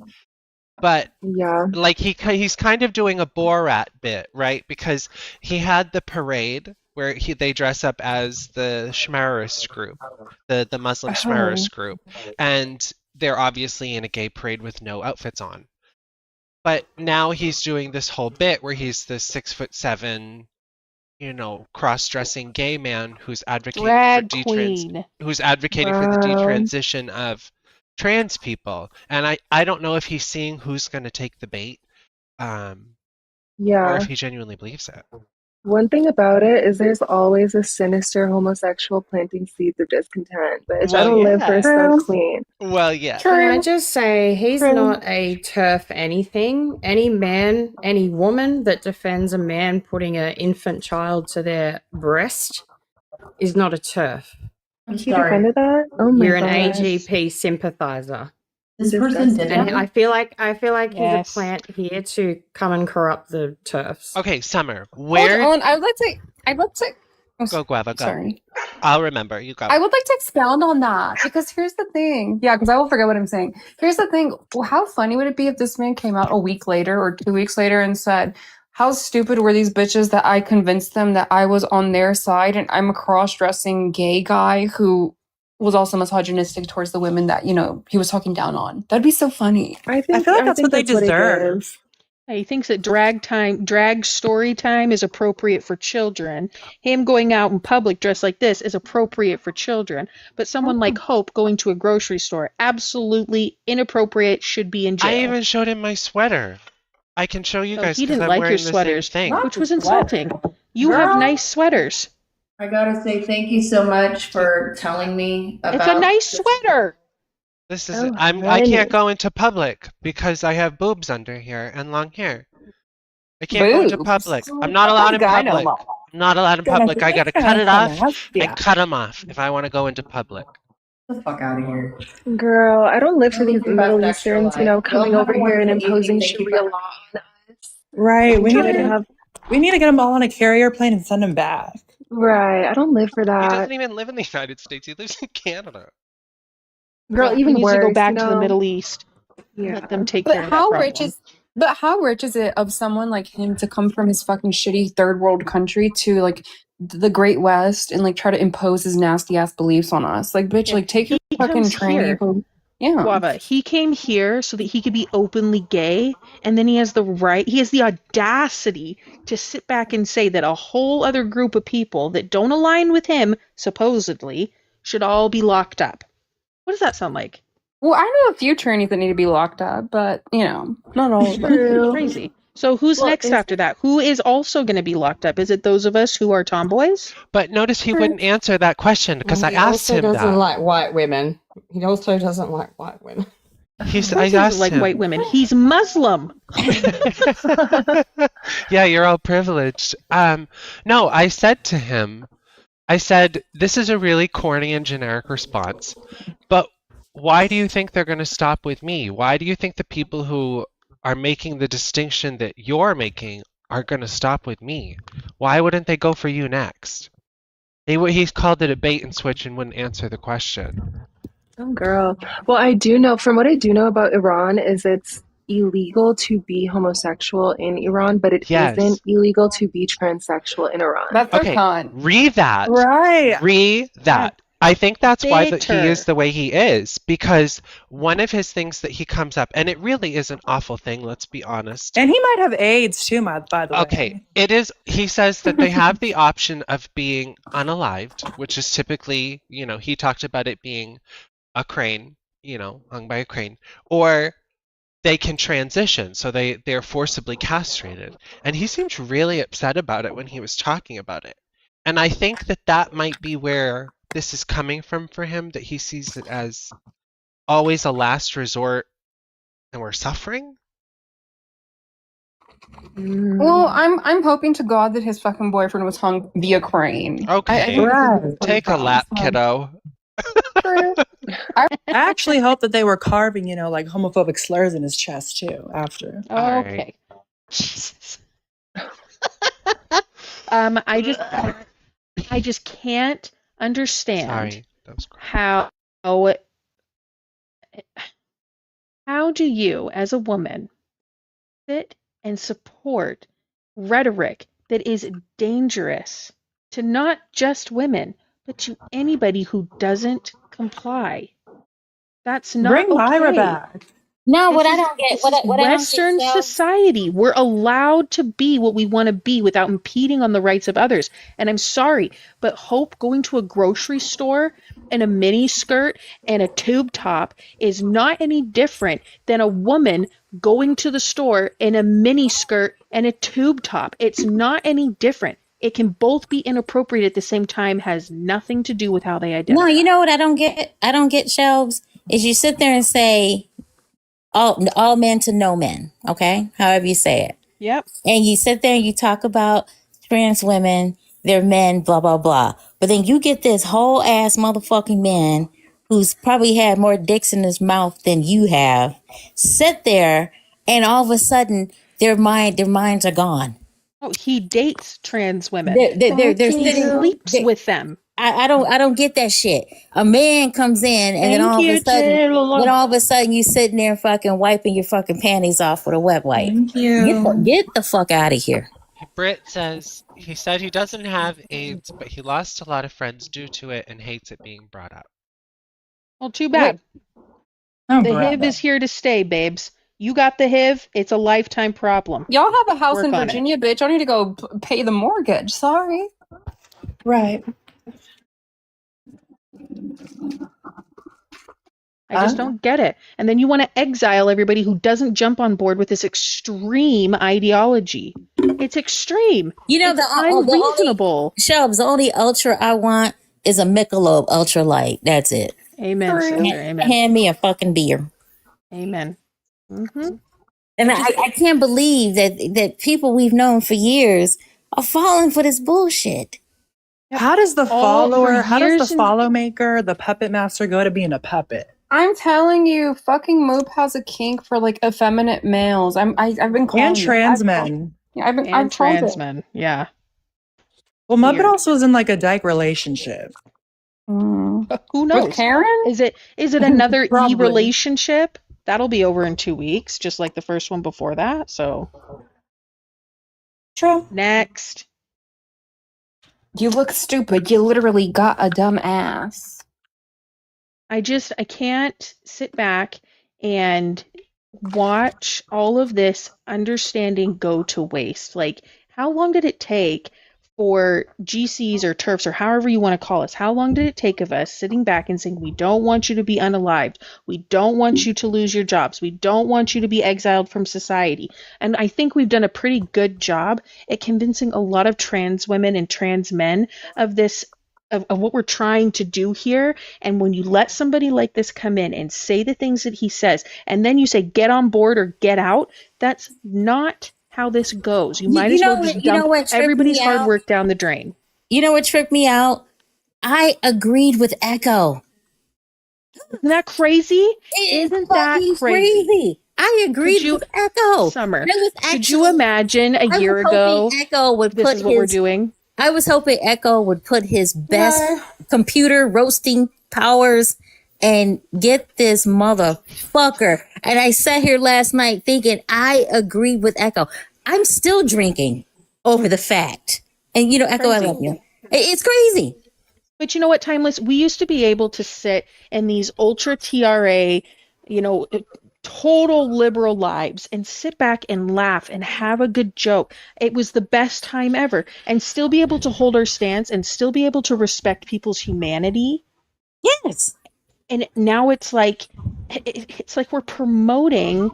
But Yeah. like he's kind of doing a Borat bit, right? Because he had the parade where they dress up as the Shmarist group, the Muslim Shmarist group, and they're obviously in a gay parade with no outfits on. But now he's doing this whole bit where he's this 6'7", cross-dressing gay man who's advocating Drag for queen. who's advocating for the Wow. detransition of trans people. And I don't know if he's seeing who's going to take the bait. Yeah. if he genuinely believes it. One thing about it is there's always a sinister homosexual planting seeds of discontent. Bitch, I Well, don't live for yeah. a stud queen. Well, yeah. Can I just say he's True. not a turf anything. Any man, any woman that defends a man putting an infant child to their breast is not a turf. I'm He sorry. defended that? Oh my You're an gosh. AGP sympathizer. This person did And that? I feel like Yes. he's a plant here to come and corrupt the turfs. Okay, Summer, where? Hold on, I'd like to. Oh, Go, Guava, go. Sorry. I'll remember. You go. I would like to expound on that because here's the thing. Yeah, because I will forget what I'm saying. Here's the thing. Well, how funny would it be if this man came out a week later or 2 weeks later and said, how stupid were these bitches that I convinced them that I was on their side and I'm a cross-dressing gay guy who was also misogynistic towards the women that, you know, he was talking down on. That'd be so funny. I feel like that's what they deserve. is. He thinks that drag story time is appropriate for children. Him going out in public dressed like this is appropriate for children. But someone like Hope going to a grocery store, absolutely inappropriate, should be in jail. I even showed him my sweater. I can show you Oh, guys he 'cause didn't I'm like wearing your the same sweaters, thing. which was insulting. You have Girl. nice sweaters. I gotta say thank you so much for telling me about. It's a nice sweater. This is Oh, I honey. can't go into public because I have boobs under here and long hair. I can't go into Boobs? public. I'm not allowed in public. I'm not allowed in public. I gotta cut it off and cut them off if I want to go into public. Get the fuck out of here. Girl, I don't live for these Think about Middle extra Easterns, you life. know, coming You'll over never here and want to imposing think Sharia about- law on us. Right. I'm We need trying to to have get them all on a carrier plane and send them back. right. I don't live for He that. doesn't even live in the United States. He lives in Canada. Girl, He even needs worse. to go back you to the know? Middle East. Yeah. Let them take But care of that how problem. rich is it of someone like him to come from his fucking shitty third world country to like the Great West and like try to impose his nasty ass beliefs on us? Like, bitch, Yeah, like take your he fucking comes training. here. Yeah. Guava, he came here so that he could be openly gay, and then he has the audacity to sit back and say that a whole other group of people that don't align with him, supposedly, should all be locked up. What does that sound like? Well, I know a few trannies that need to be locked up, but you know, not all of them. True. Crazy. So who's Well, next is- after that? Who is also going to be locked up? Is it those of us who are tomboys? But notice he wouldn't answer that question because I He asked also him doesn't that. like white women. He also doesn't like white women. Of I course he doesn't asked like him. white women. He's Muslim. Yeah, you're all privileged. No, I said to him, I said, this is a really corny and generic response, but why do you think they're going to stop with me? Why do you think the people who are making the distinction that you're making are going to stop with me? Why wouldn't they go for you next? He's called it a bait and switch and wouldn't answer the question. Oh, girl. Well, I do know, from what I do know about Iran, is it's illegal to be homosexual in Iran, but it Yes. not illegal to be transsexual in Iran. That's their Okay, con. read that. Right. Read that. I think that's why that he Bitter. is the way he is, because one of his things that he comes up, and it really is an awful thing, let's be honest. And he might have AIDS too, by the way. Okay, it is. He says that they have the option of being unalived, which is typically, he talked about it being a crane, hung by a crane, or they can transition, so they're forcibly castrated. And he seemed really upset about it when he was talking about it. And I think that might be where this is coming from for him, that he sees it as always a last resort and we're suffering. Well, I'm hoping to God that his fucking boyfriend was hung via crane. Okay, take a lap, kiddo. I actually hope that they were carving, like homophobic slurs in his chest too after. Okay. Jesus. I just can't understand Sorry, that was how do you, as a woman, sit and support rhetoric that is dangerous to not just women, but to anybody who doesn't comply? That's not Bring Myra okay. back. No, This what I is don't get, this what is what I don't Western get, Shells. society. We're allowed to be what we want to be without impeding on the rights of others. And I'm sorry, but Hope going to a grocery store in a mini skirt and a tube top is not any different than a woman going to the store in a mini skirt and a tube top. It's not any different. It can both be inappropriate at the same time, has nothing to do with how they identify. No, you know what I don't get? I don't get, Shelves, is you sit there and say all men to no men, okay? However you say it. Yep. And you sit there and you talk about trans women, they're men, blah, blah, blah. But then you get this whole ass motherfucking man who's probably had more dicks in his mouth than you have, sit there and all of a sudden their minds are gone. Oh, he dates trans women. They're He sitting, sleeps with them. I don't get that shit. A man comes in and then all of a sudden you sitting there fucking wiping your fucking panties off with a wet wipe. Thank you. Get the fuck out of here. Britt says he said he doesn't have AIDS, but he lost a lot of friends due to it and hates it being brought up. Well, too bad. Oh, The brother. HIV is here to stay, babes. You got the HIV, it's a lifetime problem. Y'all have a house Work in on it. Virginia, bitch. I need to go pay the mortgage. Sorry. Right. I just don't get it. And then you want to exile everybody who doesn't jump on board with this extreme ideology. It's extreme. You know, It's the only unreasonable. Shelves, the only ultra I want is a Michelob Ultra Light. That's it. Amen, sister. Amen. Hand me a fucking beer. Amen. Mm-hmm. And I can't believe that people we've known for years are falling for this bullshit. How does the All for follower, how does years the and- follow maker, the puppet master go to being a puppet? I'm telling you, fucking Moop has a kink for like effeminate males. I've been calling And it. trans men. Yeah, I've And told trans it. men. Yeah. Well, Muppet Weird. also is in like a dyke relationship. Mm. Who knows? With Karen? Is it another Probably. e-relationship? That'll be over in 2 weeks, just like the first one before that. So True. next. You look stupid. You literally got a dumb ass. I can't sit back and watch all of this understanding go to waste. Like, how long did it take for GCs or TERFs or however you want to call us? How long did it take of us sitting back and saying, we don't want you to be unalived. We don't want you to lose your jobs. We don't want you to be exiled from society. And I think we've done a pretty good job at convincing a lot of trans women and trans men of this, of what we're trying to do here. And when you let somebody like this come in and say the things that he says, and then you say, get on board or get out, that's not how this goes. You might as well just dump everybody's hard work down the drain. You know what tripped me out? I agreed with Echo. Isn't that crazy? Isn't that fucking crazy? I agreed you- with Echo. Summer, I was could you actually- imagine I a was year hoping ago, Echo would this put is what we're his- doing? I was hoping Echo would put his best computer roasting powers and get this motherfucker. And I sat here last night thinking I agreed with Echo. I'm still drinking over the fact. And you know, Echo, I Crazy. love you. It's crazy. But you know what, Timeless? We used to be able to sit in these ultra TRA, total liberal lives and sit back and laugh and have a good joke. It was the best time ever. And still be able to hold our stance and still be able to respect people's humanity. Yes. And now it's like we're promoting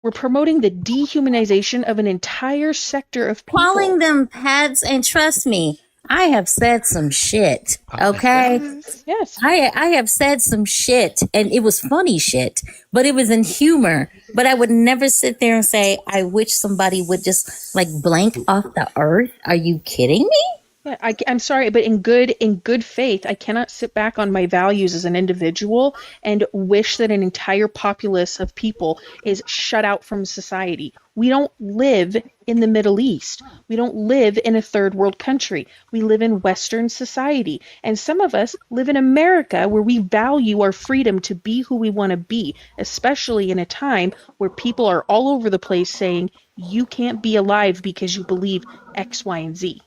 the dehumanization of an entire sector of people. Calling them pads, and trust me, I have said some shit. Okay. Yes. I have said some shit, and it was funny shit, but it was in humor. But I would never sit there and say, I wish somebody would just like blank off the earth. Are you kidding me? Yeah, I'm sorry, but in good faith, I cannot sit back on my values as an individual and wish that an entire populace of people is shut out from society. We don't live in the Middle East. We don't live in a third world country. We live in Western society. And some of us live in America where we value our freedom to be who we want to be, especially in a time where people are all over the place saying, you can't be alive because you believe X, Y, and Z.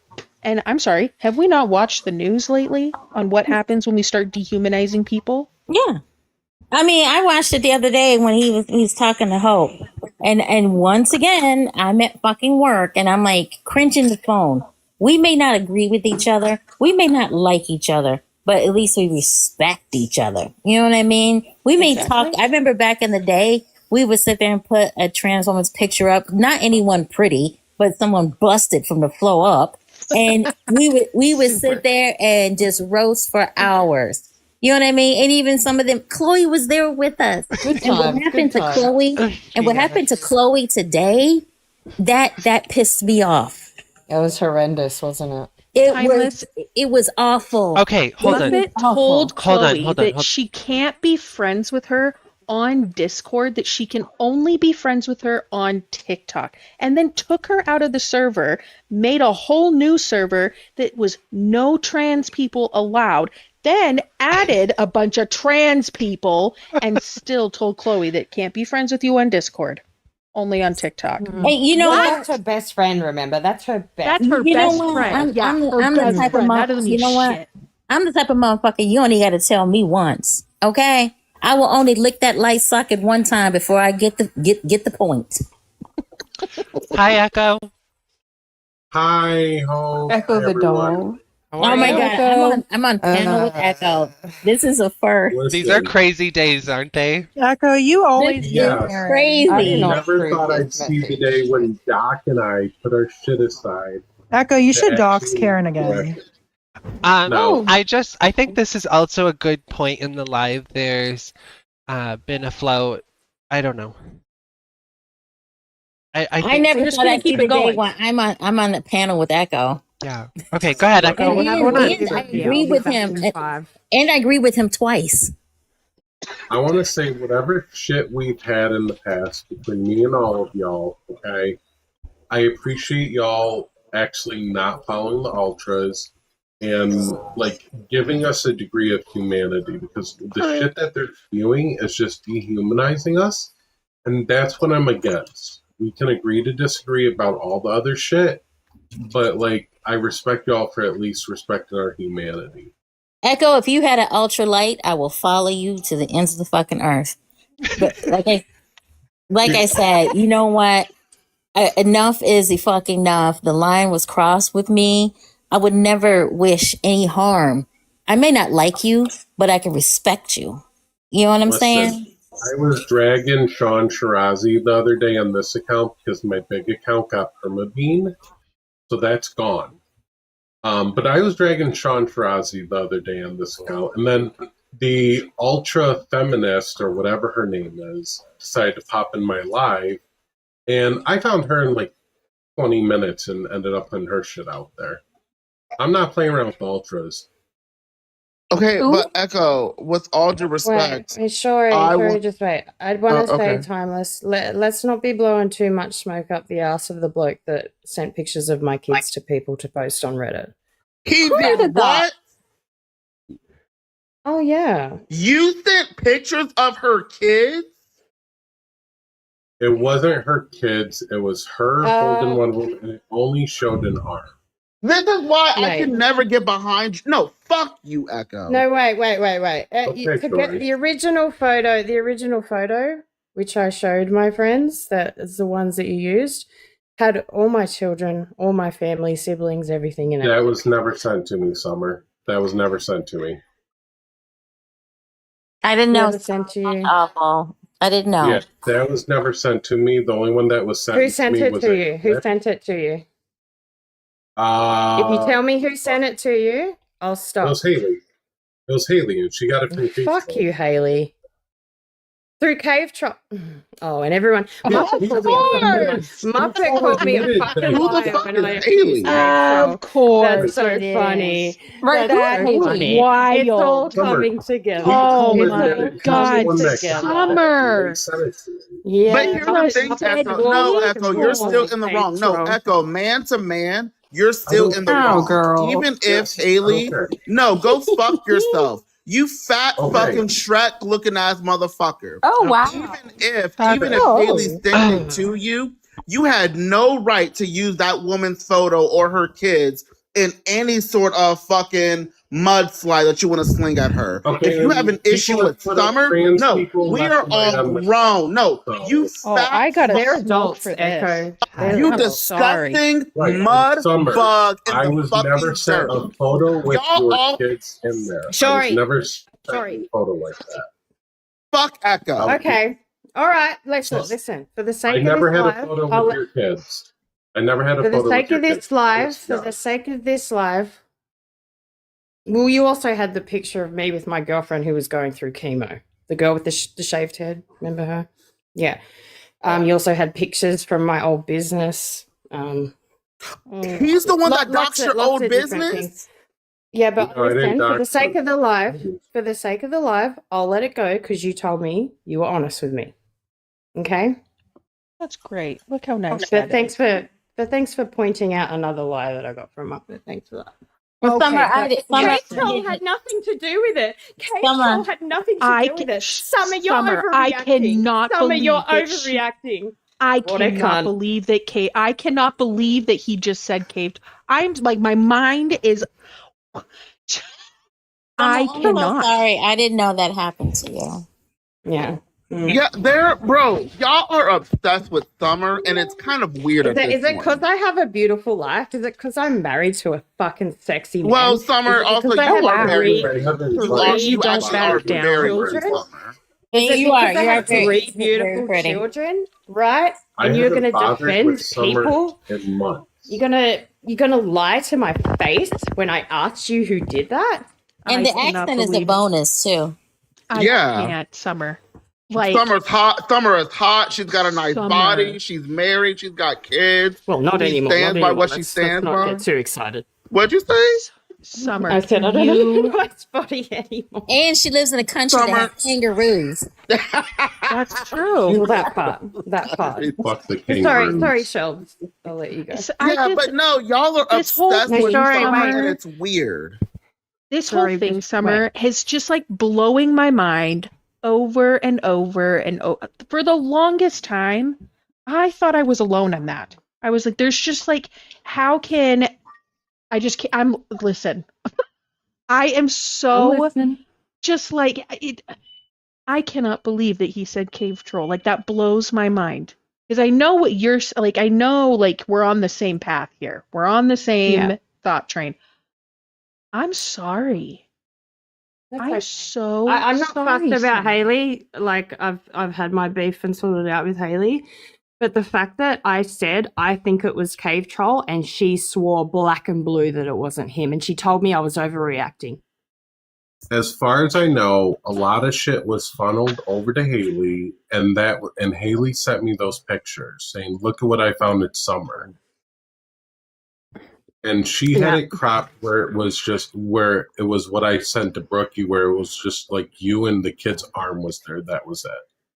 And I'm sorry, have we not watched the news lately on what happens when we start dehumanizing people? Yeah. I mean, I watched it the other day when he was talking to Hope, and once again, I'm at fucking work, and I'm like cringing the phone. We may not agree with each other, we may not like each other, but at least we respect each other. You know what I mean? We may talk. I remember back in the day, we would sit there and put a trans woman's picture up, not anyone pretty, but someone busted from the floor up, and we would sit there and just roast for hours. You know what I mean? And even some of them, Chloe was there with us. And what happened to Chloe? And what happened to Chloe today? That pissed me off. It was horrendous, wasn't it? It was awful. Okay, hold on. Muppet told Chloe hold that on. she can't be friends with her on Discord, that she can only be friends with her on TikTok, and then took her out of the server, made a whole new server that was no trans people allowed, then added a bunch of trans people, and still told Chloe that can't be friends with you on Discord, only on TikTok. Hey, you know what? That's her best friend, remember? That's her best That's her You know best what? friend. I'm her the best type of friend. That motherfucker. doesn't You mean know what? shit. I'm the type of motherfucker you only got to tell me once, okay? I will only lick that light socket one time before I get the point. Hi, Echo. Hi, ho. Echo the everyone. dog. Oh my god, I'm on panel with Echo. This is a first. These are crazy days, aren't they? Echo, you always This Yeah. is crazy. I never thought I'd see the day when Doc and I put our shit aside. Echo, you should to dox actually Karen again. correct. No. I think this is also a good point in the live. There's been afloat. I don't know. I I think never we're just thought gonna I'd see keep the it day going. when I'm on the panel with Echo. Yeah. Okay, go ahead, Echo. What's going on? And I agree with him. And I agree with him twice. I want to say whatever shit we've had in the past between me and all of y'all, okay? I appreciate y'all actually not following the ultras and like giving us a degree of humanity, because the shit that they're spewing is just dehumanizing us, and that's what I'm against. We can agree to disagree about all the other shit, but like I respect y'all for at least respecting our humanity. Echo, if you had an ultralight, I will follow you to the ends of the fucking earth. But like I said, you know what? Enough is the fucking enough. The line was crossed with me. I would never wish any harm. I may not like you, but I can respect you. You know what I'm saying? I was dragging Sean Shirazi the other day on this account because my big account got permabean, so that's gone. But I was dragging Sean Shirazi the other day on this account, and then the ultra feminist or whatever her name is decided to pop in my live, and I found her in like 20 minutes and ended up putting her shit out there. I'm not playing around with the ultras. Okay, but Echo, with all due respect, Wait, sure, just wait. I'd want to say, okay. Timeless, let's not be blowing too much smoke up the ass of the bloke that sent pictures of my kids to people to post on Reddit. He did what? Oh, yeah. You sent pictures of her kids? It wasn't her kids, it was her holding one of them, and it only showed an arm. This is why I Right. can never get behind you. No, fuck you, Echo. No, wait. Okay, Forget sorry. the original photo, which I showed my friends, that is the ones that you used, had all my children, all my family, siblings, everything in it. That was never sent to me, Summer. That was never sent to me. I didn't know. Never sent to you. Awful. I didn't know. Yeah, that was never sent to me. The only one that was sent Who to sent me it was to a you? Who clip. sent it to you? If If you tell me who sent it to you, I'll it stop. was Haley. It was Haley, and she got it from Facebook. Fuck you, Haley. Through Cave Trot. Oh, and everyone. Muppet called me a fucking Who the liar fuck when is I Haley? accused Cave Of course. That's so it is. funny. Right, That's that so is funny. wild. It's all Summer, coming together. Oh It's my all He's the God, one that together. Summer. sent it to me. Yeah. But here's the thing, Echo. No, Echo, you're still in the wrong. No, Echo. Echo, man to man, you're still in the Oh, wrong. girl. Even if Yes, Haley, okay. no, go fuck yourself. You fat Okay. fucking Shrek looking ass motherfucker. Oh, wow. Even if Oh. Haley sent it to you, you had no right to use that woman's photo or her kids in any sort of fucking mudslide that you want to sling at her. Okay, If you have an people issue have with put up Summer, trans no, people we left are and right all on the grown. No, show. you Oh, fat, I got a They're smoke adults, for Echo. this. you I'm sorry. disgusting Right, mud Summer, bug in I the was fucking never sent dirt. a photo with Y'all your all kids in there. I was Sorry. never sent Sorry. a photo like that. fuck Echo. Okay. All right. Listen. For the I sake of never this had a live, photo I'll with let- your kids. I never had a for the photo sake with your of this kids. live, Let's be for the honest. sake of this live. Well, you also had the picture of me with my girlfriend who was going through chemo. The girl with the shaved head. Remember her? Yeah. You also had pictures from my old business. He's the one that lots docks of- your lots old of different business? things. Yeah, but No, I didn't listen, for dox the sake her. of the live, I'll let it go because you told me you were honest with me. Okay? That's great. Look how nice But that thanks for pointing out another lie that I got from up there. Thanks for that. Well, Summer, Kate Troll had nothing to do with it. Kate Troll had nothing to do with it. Summer, you're Summer, overreacting. I cannot Summer, believe you're that she- overreacting. I What a cannot cunt. believe that I cannot believe that he just said caved. I'm like, my mind is. I I'm so cannot. sorry. I didn't know that happened to you. Yeah. Yeah, y'all are obsessed with Summer, and it's kind of weird at Is this it point. because I have a beautiful life? Is it because I'm married to a fucking sexy man? Well, Is Summer, it also, because I you have are very three- pretty. You You don't actually back are down very children? pretty, Summer. Is it You because are. I You are have very- three very beautiful pretty. children, right? I And you're haven't gonna bothered defend with Summer people? in months. You're gonna lie to my face when I asked you who did that? And I the cannot accent is a believe- bonus too. I Yeah. can't, Summer. Like, Summer's hot. Summer is hot. She's got a nice Summer. body. She's married. She's got kids. Well, not She anymore. stands Not by anymore. what she Let's stands not by. get too excited. What'd you say? Summer, I said I can don't you? have a nice body anymore. And she lives in a country that Summer. has kangaroos. That's true. Well, that part. Fuck the Sorry, kangaroos. Shelby. I'll let you go. Yeah, but no, y'all are this whole obsessed thing, with Sorry, Summer, Mike. and it's weird. This Sorry, whole thing, just Summer, has just like blowing my mind over and over and over. For the longest time, I thought I was alone on that. I was like, there's just like, how can I just can't, listen. I am so just like it. I cannot believe that he said cave troll. Like that blows my mind. Because I know what you're like. I know like we're on the same path here. We're on the same thought train. I'm sorry. I'm so. I'm not sorry, fussed about Summer. Haley. Like I've had my beef and sorted out with Haley. But the fact that I said I think it was Cave Troll and she swore black and blue that it wasn't him, and she told me I was overreacting. As far as I know, a lot of shit was funneled over to Haley, and Haley sent me those pictures saying, "Look at what I found at Summer." And she had it cropped where it was what I sent to Brookie, where it was just like you and the kid's arm was there. That was it.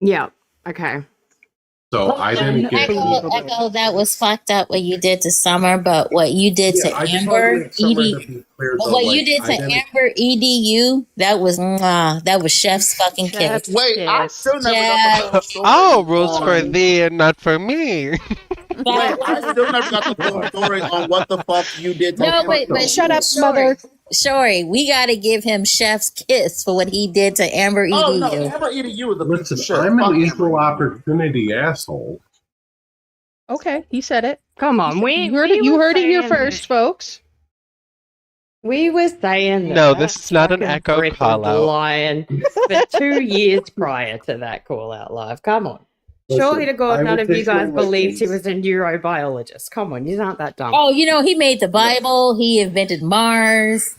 Yeah. Okay. So I didn't get Echo, that was fucked up what you did to Summer, but what you did to I just Amber, wanted Summer to be clear, but though, what like, you did I to didn't- Amber EDU, that was Chef's fucking kiss. Wait, I still never got the full story. Oh, rules for thee and not for me. Wait, I still never got the full story on what the fuck you did to No, Amber. but shut up, mother. Sorry, we got to give him Chef's kiss for what he did to Amber EDU. Oh no, Amber EDU is a piece of shit. I'm Fuck an Amber. equal opportunity asshole. Okay, he said it. Come on, You heard it here first, folks. We were saying that No, that this is not an fucking Echo Brit was call-out. lying for 2 years prior to that call out live. Come on. Surely to Listen, God, I none will of you take guys my believed he license. was a neurobiologist. Come on, you aren't that dumb. Oh, you know, he made the Bible. He invented Mars.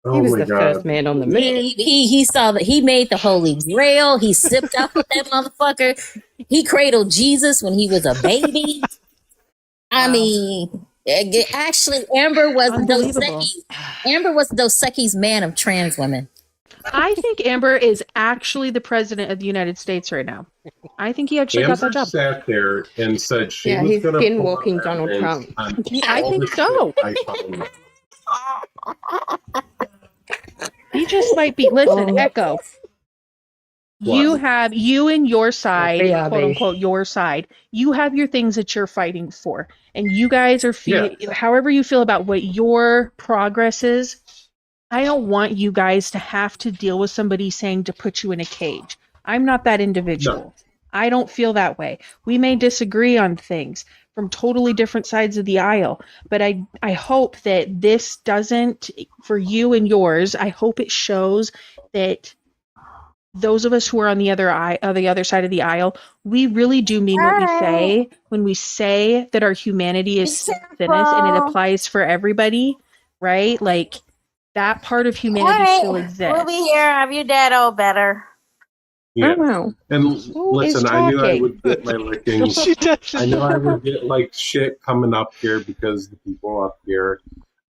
He was the first man on the moon. He made the Holy Grail. He sipped up with that motherfucker. He cradled Jesus when he was a baby. I mean, actually, Amber was Dos Unbelievable. Equis. Amber was Dos Equis man of trans women. I think Amber is actually the president of the United States right now. I think he actually got Amber that job. sat there and said she Yeah, was he's going to skin-walking Donald Trump. I think so. He just might be. Listen, Echo. You have and your side, BRB. quote unquote, your side. You have your things that you're fighting for, and you guys are however you feel about what your progress is. I don't want you guys to have to deal with somebody saying to put you in a cage. I'm not that individual. I don't feel that way. We may disagree on things from totally different sides of the aisle, but I hope that this doesn't, for you and yours, I hope it shows that those of us who are on the other side of the aisle, we really do mean what we say when we say that our humanity is thinnest and it applies for everybody, right? Like that part of humanity still exists. We'll be here. Have your dad all better. Yeah. Oh, wow. And Who is listen, I knew I talking? would get my lickings. She does. I knew I would get like shit coming up here because the people up here.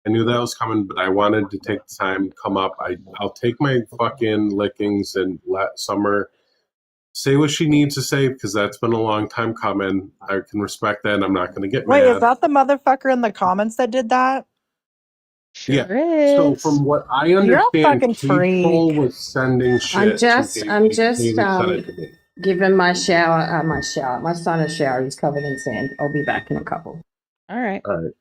I knew that was coming, but I wanted to take the time to come up. I'll take my fucking lickings and let Summer say what she needs to say because that's been a long time coming. I can respect that, and I'm not going to get Wait, mad. is that the motherfucker in the comments that did that? Yeah. So from what I You're a understand, fucking freak. people was sending shit. I'm just Katie sent it to me. giving my son a shower. He's covered in sand. I'll be back in a couple. All right. All right.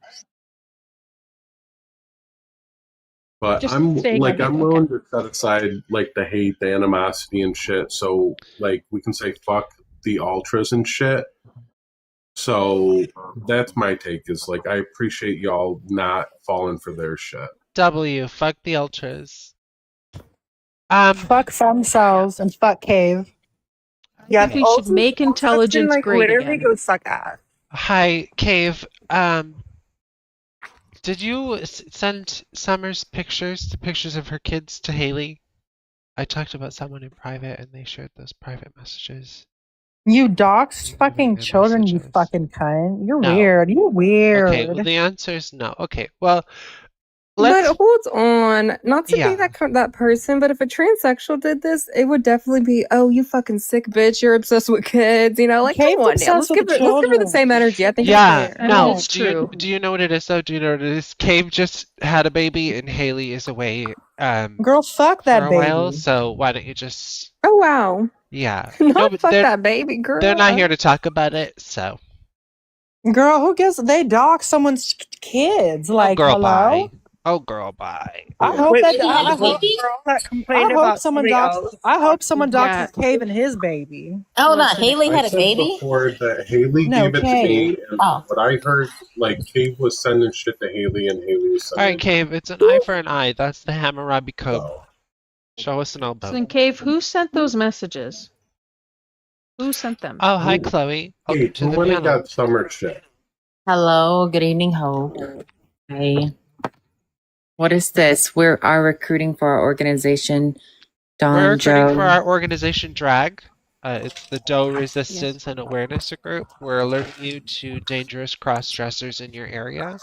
But Just I'm staying like, on I'm mute, willing to set aside like the hate, the animosity, and shit. So like, we can say fuck the ultras and shit. So that's my take. Is like, I appreciate y'all not falling for their shit. W, fuck the ultras. Fuck femcells and fuck Cave. I think we should make intelligence great literally again. go suck ass. Hi, Cave. Did you send Summer's pictures of her kids to Haley? I talked about someone in private, and they shared those private messages. You doxed fucking children, you fucking cunt. You're No. weird. You're weird. Okay, well, the answer is no. Okay, well, But hold on, not to Yeah. be that person, but if a transsexual did this, it would definitely be, oh, you fucking sick bitch, you're obsessed with kids, you know, like Kate's come on now, obsessed with let's give her the children. same energy. I think yeah, it's fair. no. Do you know what it is though? Do you know what it is? Cave just had a baby, and Haley is away. Girl, fuck that for a while. baby. So why don't you just? Oh wow. Yeah. Not but fuck they're- that baby, girl. They're not here to talk about it, so. Girl, who gives they dox someone's kids? Like, girl, hello? bye. Oh, girl, bye. I hope Wait, that the I hope, girl that complained I hope about someone somebody doxes. else. I hope someone Yeah. doxes Cave and his baby. Hold on, Haley I had a said baby? before that Haley No, gave it to Kay. me, and Oh. what I heard, like Cave was sending shit to Haley, and Haley was All sending. right, Cave. It's an eye for an eye. That's the Hammurabi Code. Show us an elbow. So then, Cave, who sent those messages? Who sent them? Oh, hi, Chloe. Hey, Welcome to who the went and panel. got Summer shit? Hello, good evening, Hope. Hey. What is this? We are recruiting for our organization, Don We're recruiting Joe. for our organization Drag. It's the Doe Resistance and Awareness Group. We're alerting you to dangerous cross-dressers in your area.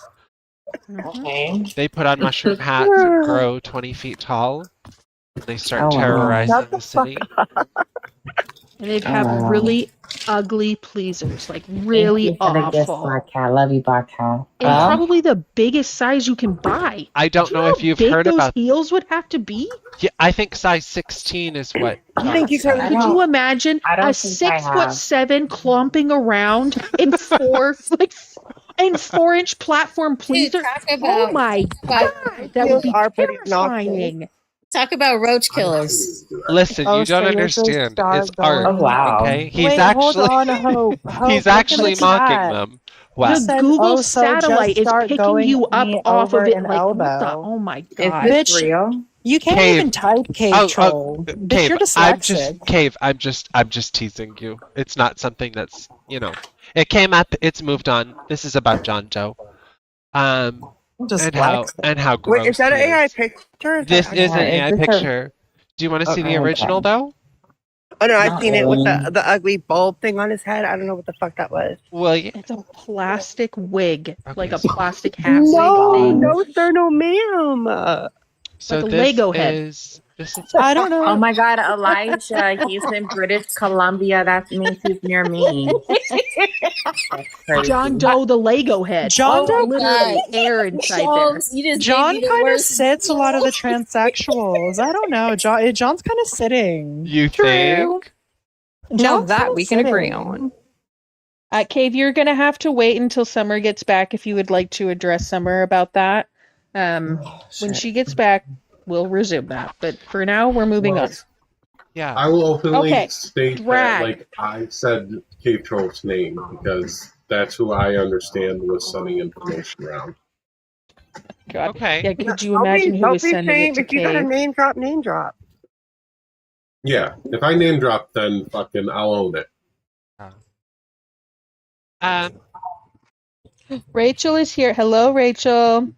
Okay. They put on mushroom hats and grow 20 feet tall. And they start Oh, wow. terrorizing Shut the city. And they'd have Oh. really ugly pleasers, like really Thank you for the gift, awful. Black Cat. Love you, Black Cat. And probably the biggest size you can buy. I don't know if you've big heard those about. heels would have to be. Yeah, I think size 16 is what. Thank you, Could you imagine I don't a think I 6'7" clomping around in in 4-inch platform pleaser? Oh my god, that would be terrifying. Talk about roach killers. Listen, Oh, you don't so you're just understand. It's starved art. on- Oh, wow. Okay, he's Wait, actually hold on, Hope. Hope, he's look in actually the mocking chat. them. What? The said, Google "Oh, so just satellite is start picking going you up me off of over it an like what the, elbow." oh my Is god. this Bitch, real? You can't Cave. even type Cave troll. Bitch, Cave, you're I'm dyslexic. just I'm just teasing you. It's not something that's it came up, it's moved on. This is about John Doe. And how gross Wait, is that an he AI is. picture? Or This is an AI is this a- picture. Do you want to see the Okay. original though? Oh no, I've Not seen it with really. the ugly bulb thing on his head. I don't know what the fuck that was. Well, yeah. It's a plastic wig, like a so- plastic hat No, wig thing. no, sir, no, ma'am. So like a this Lego head. is this is I don't know. Oh my god, Elijah, he's in British Columbia. That means he's near me. That's crazy. John Doe, the Lego head. John Doe- literally air inside there. You just John gave me the kind of worst- sits a lot of the transsexuals. I don't know. John's kind of sitting. you think? Now John's that kinda we can agree sitting. on. Cave, you're gonna have to wait until Summer gets back if you would like to address Summer about that. When she gets back, we'll resume that. But for now, we're moving on. Yeah. I will openly Okay, state drag. that, like, I said Cave Troll's name because that's who I understand was sending information around. God. Okay. Yeah, could you Don't imagine who don't was be sending shame. it to If you got a Cave? name drop, name drop. Yeah, if I name drop, then fucking I'll own it. Rachel is here. Hello, Rachel.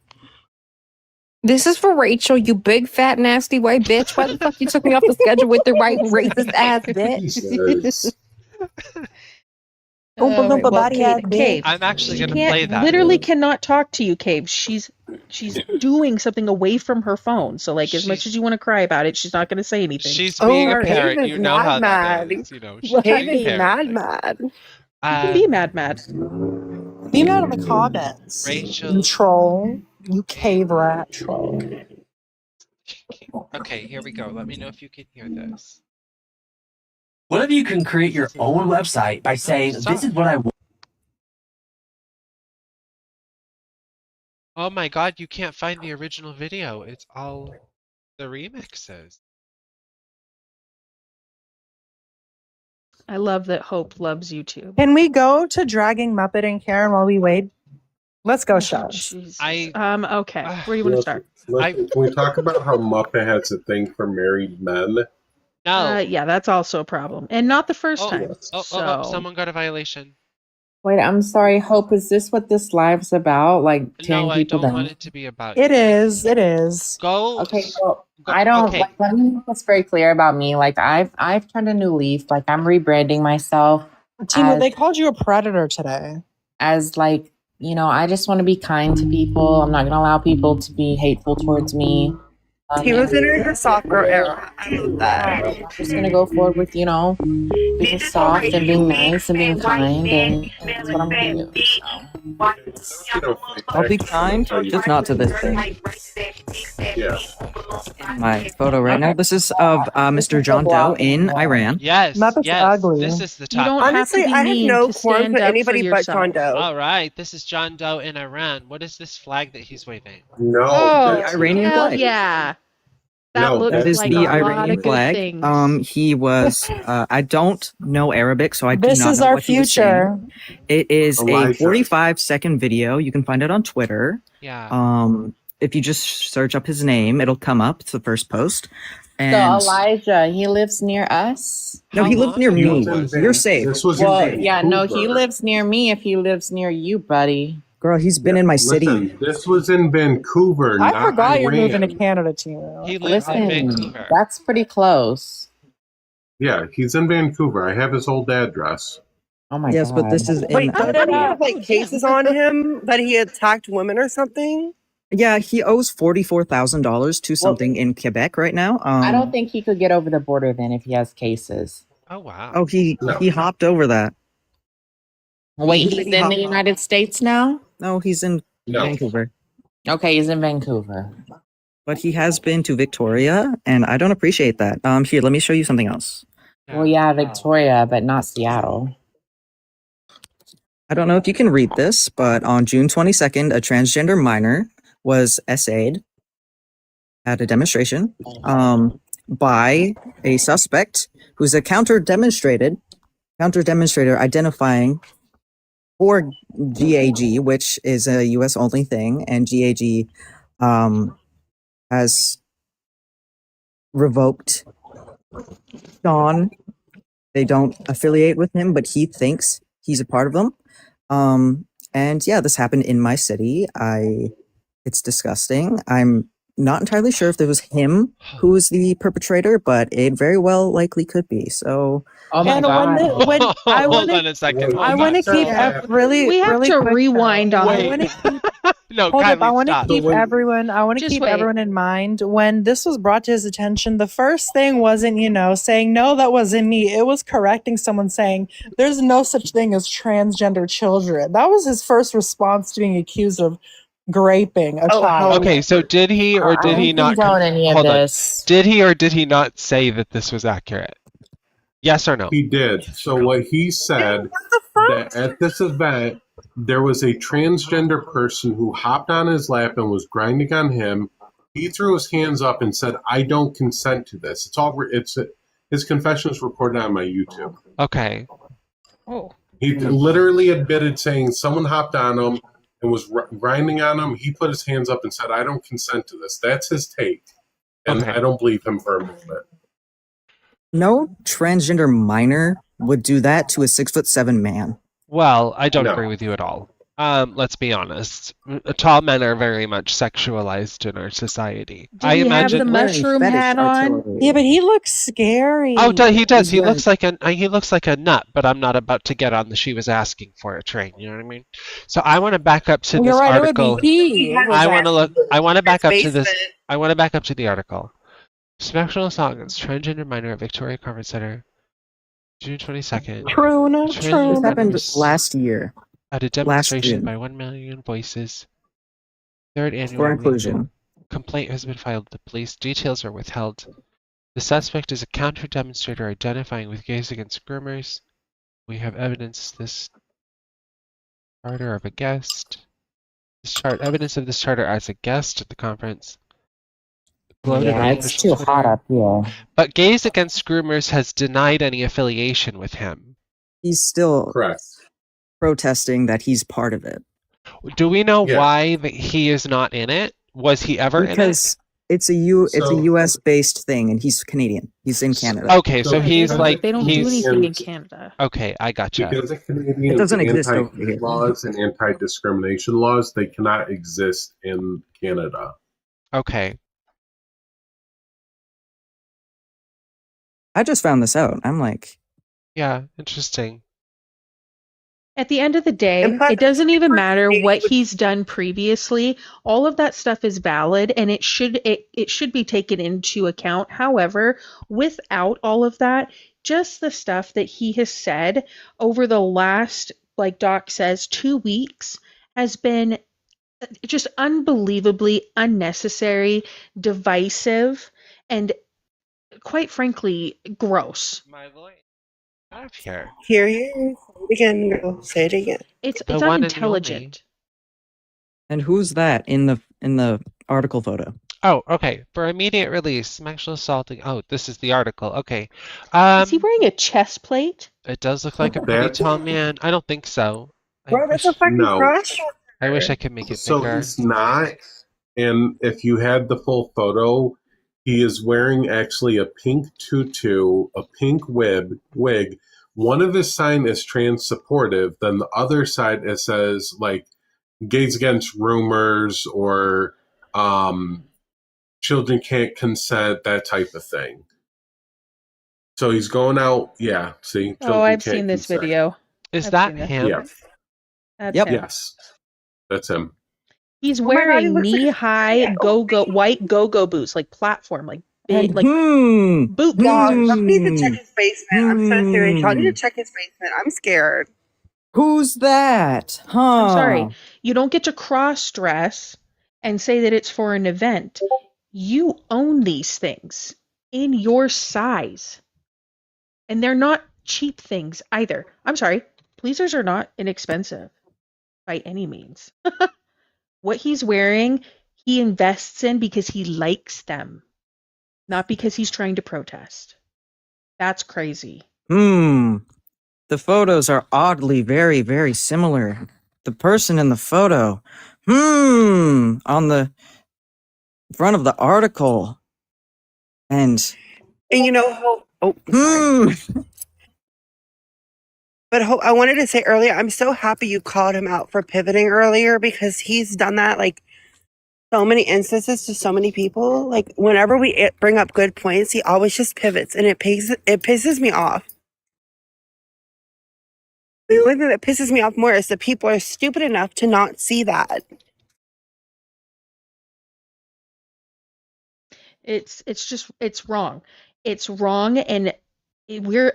This is for Rachel, you big fat nasty white bitch. Why the fuck you took me off the schedule with the white racist ass bitch? All right, well, Cave, I'm actually she going to play can't, that. literally cannot talk to you, Cave. She's doing something away from her phone. So, like, as much as you want to cry about it, she's not going to say anything. She's being a parrot. Cave is You know how mad. that is. You know, she's Cave being is a mad, parrot. mad. You can be mad. Be mad in the comments. Rachel. You troll. You cave rat troll. Okay, here we go. Let me know if you can hear this. What if you can create your own website by saying, this is what I want? Oh my god, you can't find the original video. It's all the remixes. I love that Hope loves YouTube. Can we go to dragging Muppet and Karen while we wait? Let's go, Shells. Okay. Where do you want to start? Can we talk about how Muppet has a thing for married men? No. Yeah, that's also a problem, and not the first time. Someone got a violation. Wait, I'm sorry, Hope. Is this what this live's about? Like tearing No, I people don't down? want it to be about It is. It is. Go. Okay, well, I don't. okay. Like, let me make this very clear about me. Like, I've turned a new leaf. Like, I'm rebranding myself Tina, as, they called you a predator today. as like, you know, I just want to be kind to people. I'm not gonna allow people to be hateful towards me. He was in her soft girl era. I love that. I'm just gonna go forward with, you know, being soft and being nice and being kind, and that's what I'm gonna do. I'll be kind, just not to this thing. Yeah. My photo right now. This is of Mr. John Doe in Iran. Yes. Muppet's yes. ugly. This is the You top. don't Honestly, have to be I have mean no to quorum stand for up anybody but yourself. John Doe. All right. This is John Doe in Iran. What is this flag that he's waving? No. Oh, that's- Iranian hell flag. yeah. That No, looks That is like the a lot Iranian of good flag. things. He was. I don't know Arabic, so I do This not is know our what he was saying. future. It is a Elijah. 45-second video. You can find it on Twitter. Yeah. If you just search up his name, it'll come up. It's the first post. So And Elijah, he lives near us. no, he lives near He me. was in You're safe, This was Well, in yeah, no, he Vancouver. lives near me. If he lives near you, buddy. girl. He's been in my city. Listen, this was in Vancouver, I not forgot you're Iran. moving to Canada, Tina. He lives in Listen, Vancouver. that's pretty close. Yeah, he's in Vancouver. I have his old address. Oh my Yes, god. but this is Wait, in. didn't he have like cases on him that he attacked women or something? Yeah, he owes $44,000 to something in Quebec right now. I don't think he could get over the border then if he has cases. Oh wow. Oh, he hopped over that. Wait, he's in the United States now? No, he's in Vancouver. Okay, he's in Vancouver. But he has been to Victoria, and I don't appreciate that. Here, let me show you something else. Well, yeah, Victoria, but not Seattle. I don't know if you can read this, but on June 22nd, a transgender minor was essayed at a demonstration by a suspect who's a counter demonstrator identifying for GAG, which is a US only thing, and GAG has revoked Sean. They don't affiliate with him, but he thinks he's a part of them. And yeah, this happened in my city. It's disgusting. I'm not entirely sure if it was him who was the perpetrator, but it very well likely could be. So, oh my And god! when I Hold wanna- on a second. I want to keep really. We have really to quick, rewind though. on I it. wanna keep- No, Hold up, I Kylie, want to stop. keep everyone. I want to Just keep wait. everyone in mind when this was brought to his attention. The first thing wasn't, saying no, that wasn't me. It was correcting someone saying there's no such thing as transgender children. That was his first response to being accused of graping a child. Okay, so did he or did he not? condone any of hold on. this. Did he or did he not say that this was accurate? Yes or no? He did. So what he said that at this event there was a transgender person who hopped on his lap and was grinding on him, He threw his hands up and said, "I don't consent to this." His confession is recorded on my YouTube. Okay. Oh. He literally admitted saying someone hopped on him and was grinding on him. He put his hands up and said, "I don't consent to this." That's his take, and Okay. I don't believe him for a moment. No transgender minor would do that to a 6'7" man. Well, I don't No. agree with you at all. Let's be honest. Tall men are very much sexualized in our society. I imagine. have the mushroom hat on? Yeah, but he looks scary. Oh, he does. He's He looks like a nut, but I'm not about to get on the "she was asking for a" train. You know what I mean? So I want to back up to You're this right, article. it would be he. I want to look. I want to back up to basement. this. I want to back up to the article. Sexual assault against transgender minor at Victoria Conference Center, June 22nd. True, not Transgender true. This happened minors last year. at a Last demonstration June. by 1 Million Voices. Third annual For legal inclusion. complaint has been filed with the police. Details are withheld. The suspect is a counter demonstrator identifying with Gays Against Groomers. We have evidence this charter of a guest. Evidence of this charter as a guest at the conference. Uploaded on Yeah, it's official too hot Twitter. up here. But Gays Against Groomers has denied any affiliation with him. He's still Correct. protesting that he's part of it. Do we know Yeah. why he is not in it? Was he ever in it? Because it's a US based thing, and he's Canadian. He's in Canada. Okay, so he's like They don't do he's anything in Canada. okay. I gotcha. Because of Canadian It doesn't exist over anti-gay here. laws and anti-discrimination laws, they cannot exist in Canada. Okay. I just found this out. I'm like, Yeah, interesting. At the end of the day, And plus- it doesn't even matter what he's done previously. All of that stuff is valid and it should be taken into account. However, without all of that, just the stuff that he has said over the last, like Doc says, 2 weeks has been just unbelievably unnecessary, divisive, and quite frankly, gross. My voice. Out here. Here he is. Again, girl. Say it again. It's The one and the unintelligent. and who's that in the article photo? Oh, okay. For immediate release, sexual assaulting. Oh, this is the article. Okay. Is he wearing a chest plate? It does look like a pretty That- tall man. I don't think so. Bro, that's a fucking No. cross. I wish I could make it So bigger. he's not. And if you had the full photo, he is wearing actually a pink tutu, a pink wig. One of his sign is trans supportive. Then the other side it says like gays against rumors or children can't consent, that type of thing. So he's going out. Yeah. See. Oh, children I've can't seen this consent. video. Is I've that seen this. him? Yeah. That's Yep. him. Yes. That's him. He's Oh my God, he wearing looks like a knee-high white go-go boots, like platform, like big, And like boot Y'all, boxers. y'all need to check his basement. I'm so serious. Y'all need to check his basement. I'm scared. Who's that? Huh? I'm sorry. You don't get to cross-dress and say that it's for an event. You own these things in your size. And they're not cheap things either. I'm sorry. Pleasers are not inexpensive by any means. What he's wearing, he invests in because he likes them, not because he's trying to protest. That's crazy. The photos are oddly very, very similar. The person in the photo, on the front of the article, and you know, But I wanted to say earlier, I'm so happy you called him out for pivoting earlier because he's done that like so many instances to so many people. Like whenever we bring up good points, he always just pivots, and it pisses me off. The only thing that pisses me off more is that people are stupid enough to not see that. It's wrong. It's wrong, and we're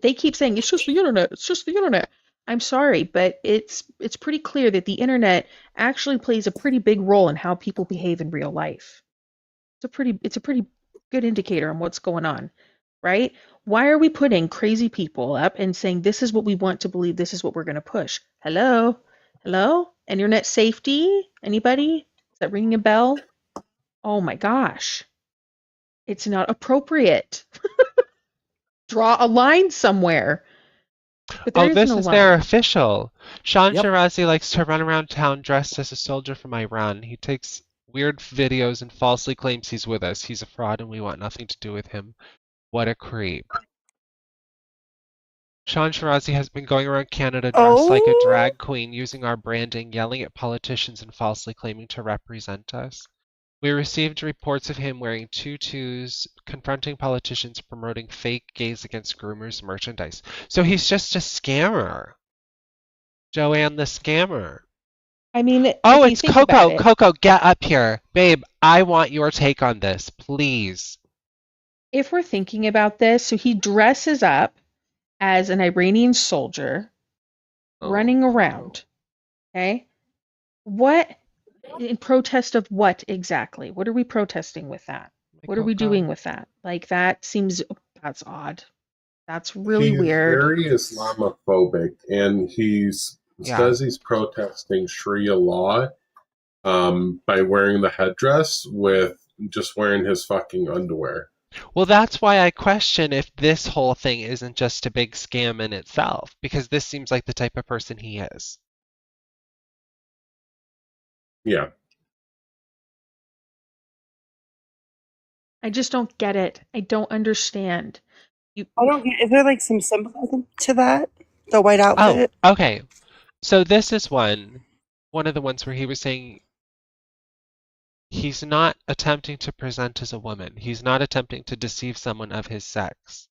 they keep saying it's just the internet. It's just the internet. I'm sorry, but it's pretty clear that the internet actually plays a pretty big role in how people behave in real life. It's a pretty good indicator on what's going on, right? Why are we putting crazy people up and saying this is what we want to believe, this is what we're going to push? Hello? Internet safety? Anybody? Is that ringing a bell? Oh my gosh. It's not appropriate. Draw a line somewhere. But there Oh, is this no is their line. official. Sean Yep. Shirazi likes to run around town dressed as a soldier from Iran. He takes weird videos and falsely claims he's with us. He's a fraud and we want nothing to do with him. What a creep. Sean Shirazi has been going around Canada dressed like a Oh, drag queen, using our branding, yelling at politicians, and falsely claiming to represent us. We received reports of him wearing tutus, confronting politicians, promoting fake Gays Against Groomers merchandise. So he's just a scammer. Joanne the scammer. I mean, Oh, if you it's think about Coco. it, Coco, get up here. Babe, I want your take on this, please. if we're thinking about this, so he dresses up as an Iranian soldier running around. Okay? What, in protest of what exactly? What are we protesting with that? What are we doing with that? Like, that seems, that's odd. That's really He's weird. very Islamophobic, and Yeah. says he's protesting Sharia law by wearing the headdress with just wearing his fucking underwear. Well, that's why I question if this whole thing isn't just a big scam in itself, because this seems like the type of person he is. Yeah. I just don't get it. I don't understand. I don't get. Is there like some symbolism to that? The white Oh, outfit. okay. So this is one of the ones where he was saying he's not attempting to present as a woman. He's not attempting to deceive someone of his sex.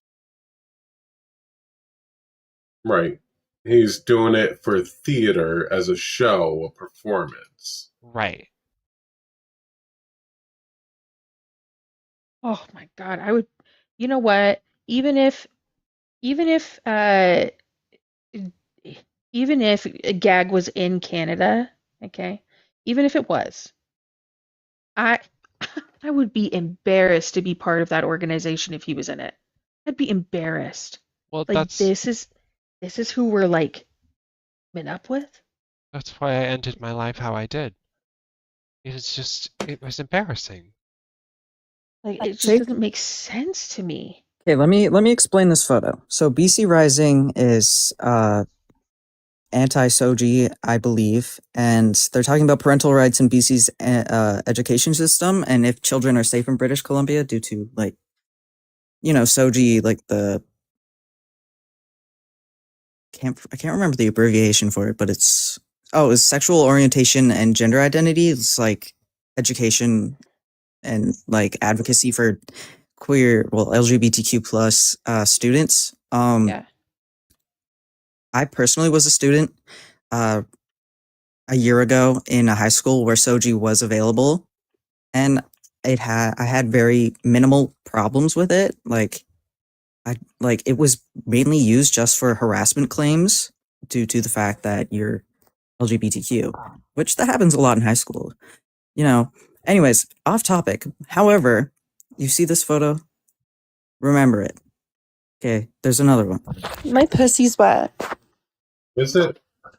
Right. He's doing it for theater as a show, a performance. Right. Oh my God. I would, you know what? Even if a gag was in Canada, okay? Even if it was, I I would be embarrassed to be part of that organization if he was in it. I'd be embarrassed. Well, Like that's this is who we're like been up with? why I ended my life how I did. It was embarrassing. Like it just Take- doesn't make sense to me. Okay, let me explain this photo. So BC Rising is anti-SOGI, I believe, and they're talking about parental rights in BC's education system, and if children are safe in British Columbia due to SOGI, like I can't remember the abbreviation for it, but it's sexual orientation and gender identity. It's like education and like advocacy for LGBTQ plus students. Yeah. I personally was a student a year ago in a high school where SOGI was available, and I had very minimal problems with it. It was mainly used just for harassment claims due to the fact that you're LGBTQ, which that happens a lot in high school. Anyways, off topic. However, you see this photo? Remember it. Okay, there's another one. My pussy's wet. Is it? Are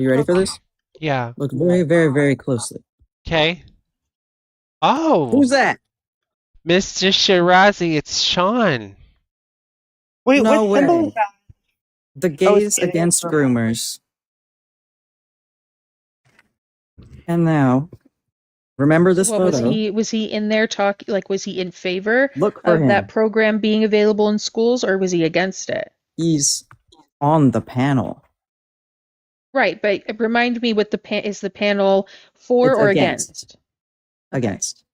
you ready for this? Yeah. Look very, very, very closely. Okay. Oh. Who's that? Mr. Shirazi, it's Sean. Wait, No what symbol way. is that? The Gays Against Groomers. And now, remember this What photo. was he in there was he in favor Look for of him. that program being available in schools, or was he against it? He's on the panel. Right, but remind me what is the panel for It's or against. Against.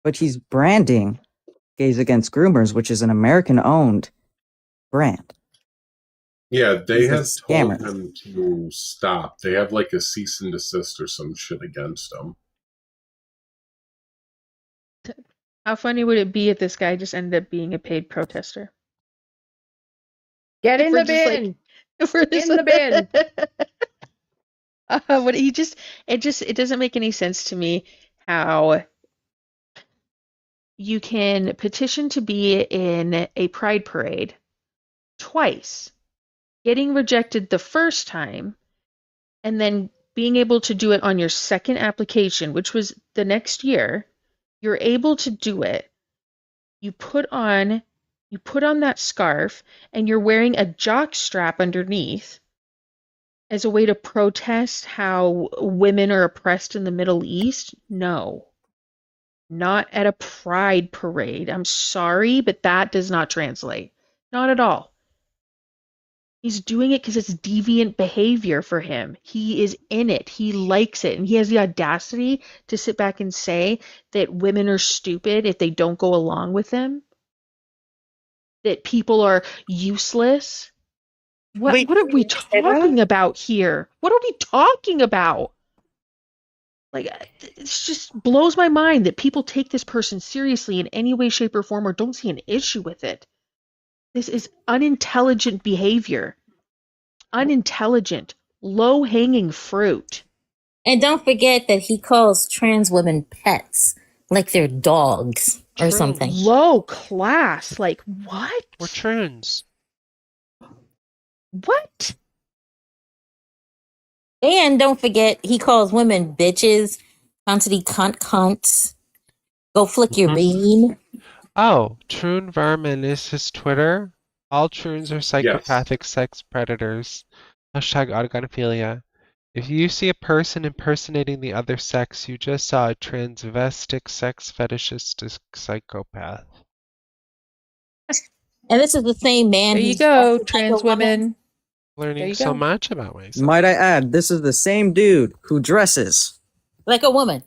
But he's branding Gays Against Groomers, which is an American-owned brand. Yeah, they He's a have told scammer. him to stop. They have like a cease and desist or some shit against him. How funny would it be if this guy just ended up being a paid protester? Get in We're the just bin. In the bin. It doesn't make any sense to me how you can petition to be in a pride parade twice, getting rejected the first time, and then being able to do it on your second application, which was the next year, you're able to do it. You put on that scarf and you're wearing a jock strap underneath as a way to protest how women are oppressed in the Middle East. No. Not at a pride parade. I'm sorry, but that does not translate. Not at all. He's doing it because it's deviant behavior for him. He is in it. He likes it. And he has the audacity to sit back and say that women are stupid if they don't go along with him. That people are useless. What are we talking about here? What are we talking about? Like, it just blows my mind that people take this person seriously in any way, shape, or form or don't see an issue with it. This is unintelligent behavior. Unintelligent, low-hanging fruit. And don't forget that he calls trans women pets, like they're dogs or something. Low class. Like, what? We're trans. What? And don't forget, he calls women bitches, constantly cunts. Go flick your bean. Oh, Troon Varman is his Twitter. All troons are psychopathic sex predators. Hashtag autogonophilia. If you see a person impersonating the other sex, you just saw a transvestic sex fetishist psychopath. And this is the same man. There you who's go, dressed trans like a woman. women. Learning so much about myself. Might I add, this is the same dude who dresses like a woman.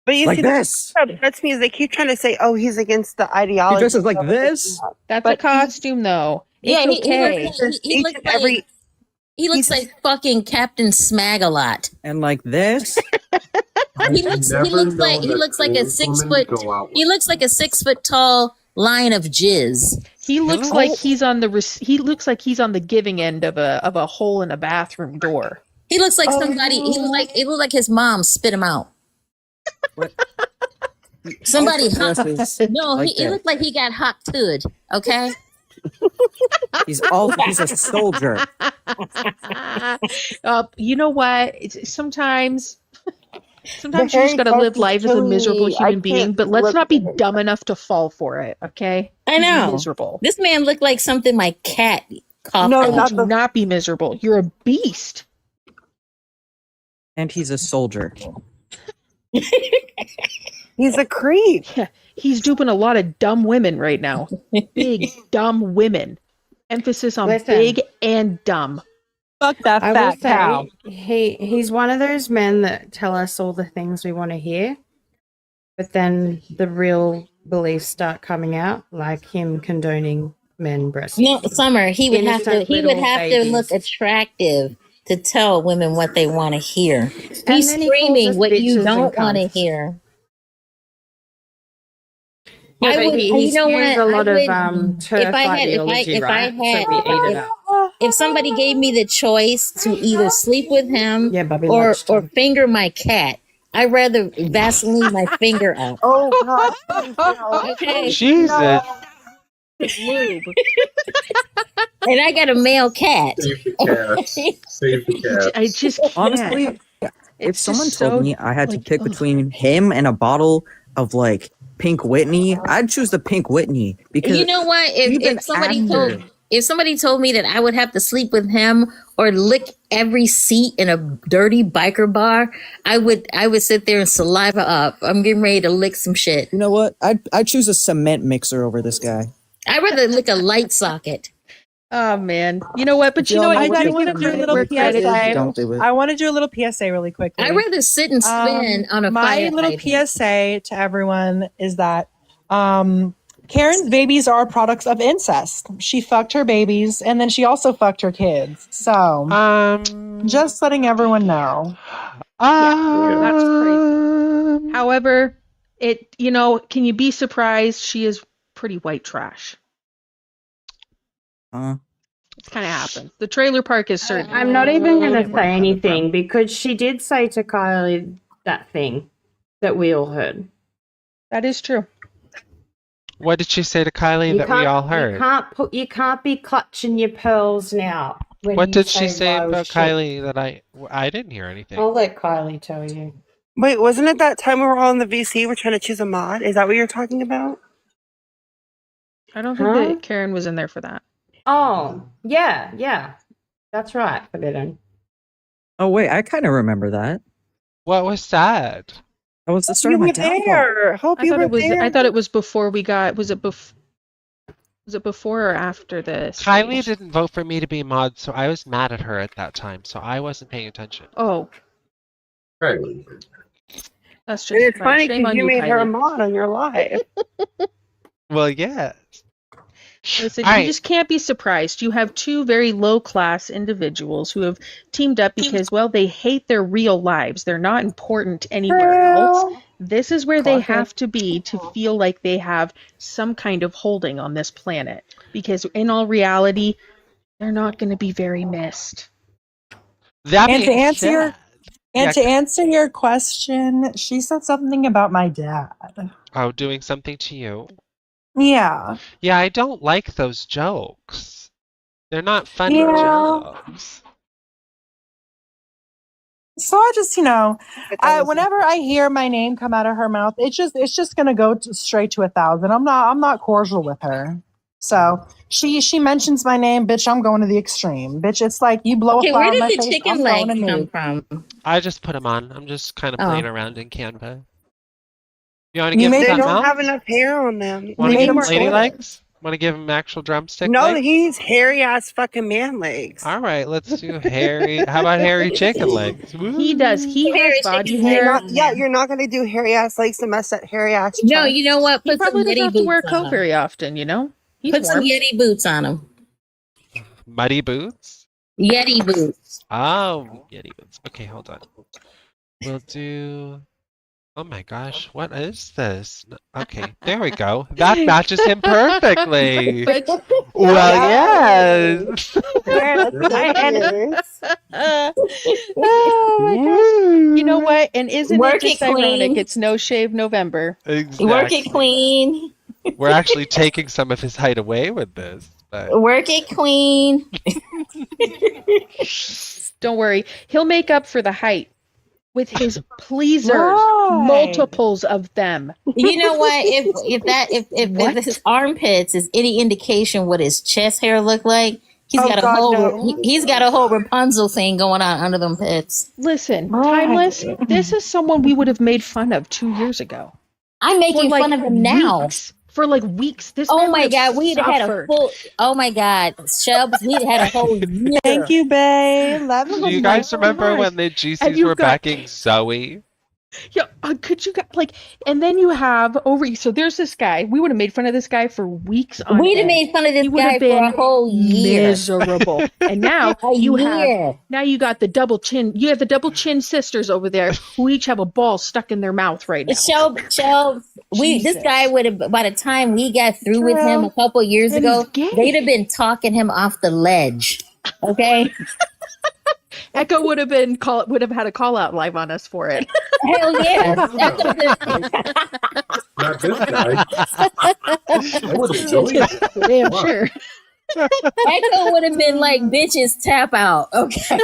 But you like see, this. That's me. Is they keep trying to say, "Oh, he's against the ideology." He dresses like this. That's a costume, though. Yeah, It's okay. he looks like fucking Captain Smag-a-lot. And like this. He looks like a 6 foot. He looks like a 6 foot tall lion of jizz. He looks like he's on the he looks like he's on the giving end of a hole in a bathroom door. He looks like somebody. He looked like his mom spit him out. Somebody hot. No, like he that. looked like he got hot tooed. Okay. He's a soldier. You know what? Sometimes you just gotta live life as a miserable human being, but let's not be dumb enough to fall for it, okay? I know. Be miserable. This man looked like something my cat coughed No, out. not be miserable. You're a beast. And he's a soldier. He's a creep. Yeah, he's duping a lot of dumb women right now. Big dumb women. Emphasis on big and dumb. Fuck that I fat will say cow. he's one of those men that tell us all the things we want to hear, but then the real beliefs start coming out, like him condoning men breastfeeding. No, Summer. He would have to. Innocent He would little have babies. to look attractive to tell women what they want to hear. And He's then he calls screaming us what you bitches don't and want to cunts. hear. Yeah, I but would, he's you know used what? a lot I of would, turf ideology, right? So we ate it up. if somebody gave me the choice to either sleep with him Bobby or lunchtime. finger my cat, I'd rather Vaseline my finger out. Oh God! Okay. Jesus. Lube. And I got a male cat. Save the cats. Save the cats. I just can't. Honestly, if It's someone just told so, me I had to like, pick ugh. between him and a bottle of like Pink Whitney, I'd choose the Pink Whitney because You know what? even If somebody after- told me that I would have to sleep with him or lick every seat in a dirty biker bar, I would sit there and saliva up. I'm getting ready to lick some shit. You know what? I'd choose a cement mixer over this guy. I'd rather lick a light socket. Oh man. You know what? But you know what? I You do do want to do a little we're credit- PSA. Don't do it. I want to do a little PSA really quickly. I'd rather sit and spin on a my fire little hydrant. PSA to everyone is that Karen's babies are products of incest. She fucked her babies and then she also fucked her kids. So just letting everyone know. That's crazy. However, can you be surprised? She is pretty white trash. It kind of happens. The trailer park is certain. I'm not even going to say anything because she did say to Kylie that thing that we all heard. That is true. What did she say to Kylie that we all heard? You can't be clutching your pearls now. when What you did she say say wild about shit. Kylie that I didn't hear anything? I'll let Kylie tell you. Wait, wasn't it that time we were all in the VC? We're trying to choose a mod. Is that what you're talking about? I don't think Huh? that Karen was in there for that. Oh, yeah. That's right, Forbidden. Oh wait, I kind of remember that. What was that? That was the start You of my were downfall. there. Hope I you thought were it was. there. I thought it was before we got. Was it before or after this? Kylie didn't vote for me to be mod, so I was mad at her at that time, so I wasn't paying attention. Oh, Kylie. that's just And it's right. funny Shame because on you you, made her a Kylie. mod on your live. Well, yes. Listen, All you right. just can't be surprised. You have two very low-class individuals who have teamed up because, well, they hate their real lives. They're not important anywhere else. This is where they Clock it. have to be to feel like they have some kind of holding on this planet. Because in all reality, they're not going to be very missed. That And to being answer your said, and yeah, to answer your question, she said something about my dad. oh, doing something to you. Yeah. Yeah, I don't like those jokes. They're not funny Yeah. jokes. So I just, whenever I hear my name come out of her mouth, it's just gonna go straight to 1,000. I'm not cordial with her. So she mentions my name, bitch. I'm going to the extreme, bitch. It's like you blow Okay, a where flower in did my the face. chicken I'm legs going to come move. from? I just put them on. I'm just kind of Oh. playing around in Canva. You want to You give made They them don't something have else? enough hair on them. Want to made give them them lady short. legs? Want to give them actual drumstick No, legs? he needs hairy ass fucking man legs. All right, let's do hairy. How about hairy chicken legs? He does. He Hairy has body chicken You're hair. not, yeah, you're not gonna do hairy ass legs to mess that hairy ass No, chest. you know what? He Put some probably doesn't Yeti have to wear a boots on coat him. very often, you know? He's Put some warm. Yeti boots on him. Muddy boots? Yeti boots. Oh, Yeti boots. Okay, hold on. We'll do. Oh my gosh, what is this? Okay, there we go. That matches him perfectly. But Well, yes. oh my gosh. You know what? And isn't Work it just it, ironic? queen. It's No Shave November. Work it, Exactly. queen. We're actually taking some of his height away with this. But Work it, queen. Don't worry. He'll make up for the height with his pleasers, Right. multiples of them. You know what? If his armpits is any indication what his chest hair look like, he's Oh, got a God, whole no. he's got a whole Rapunzel thing going on under them pits. Listen, Timeless, this is someone we would have made fun of 2 years ago. I'm making For, fun of him now. weeks. For like weeks. This Oh man my would have God, we'd had a suffered. full. Oh my God, Shelbs, we'd had a whole year. Thank you, babe. Love do you guys remember when the GCs you've were got- backing Zoe? Yeah, could you and then you have so there's this guy. We would have made fun of this guy for weeks on We'd have end. made fun of this He would guy have for a been whole year. miserable. And now A you year. you got the double chin. You have the double chin sisters over there who each have a ball stuck in their mouth right now. Shelbs, this Jesus. guy would have, by the time we got through with him a couple years And ago, he's gay. they'd have been talking him off the ledge. Okay? Echo would have had a call out live on us for it. Hell yeah. Not this guy. I would have joined it. Damn Fuck. sure. Echo would have been like, bitches, tap out. Okay.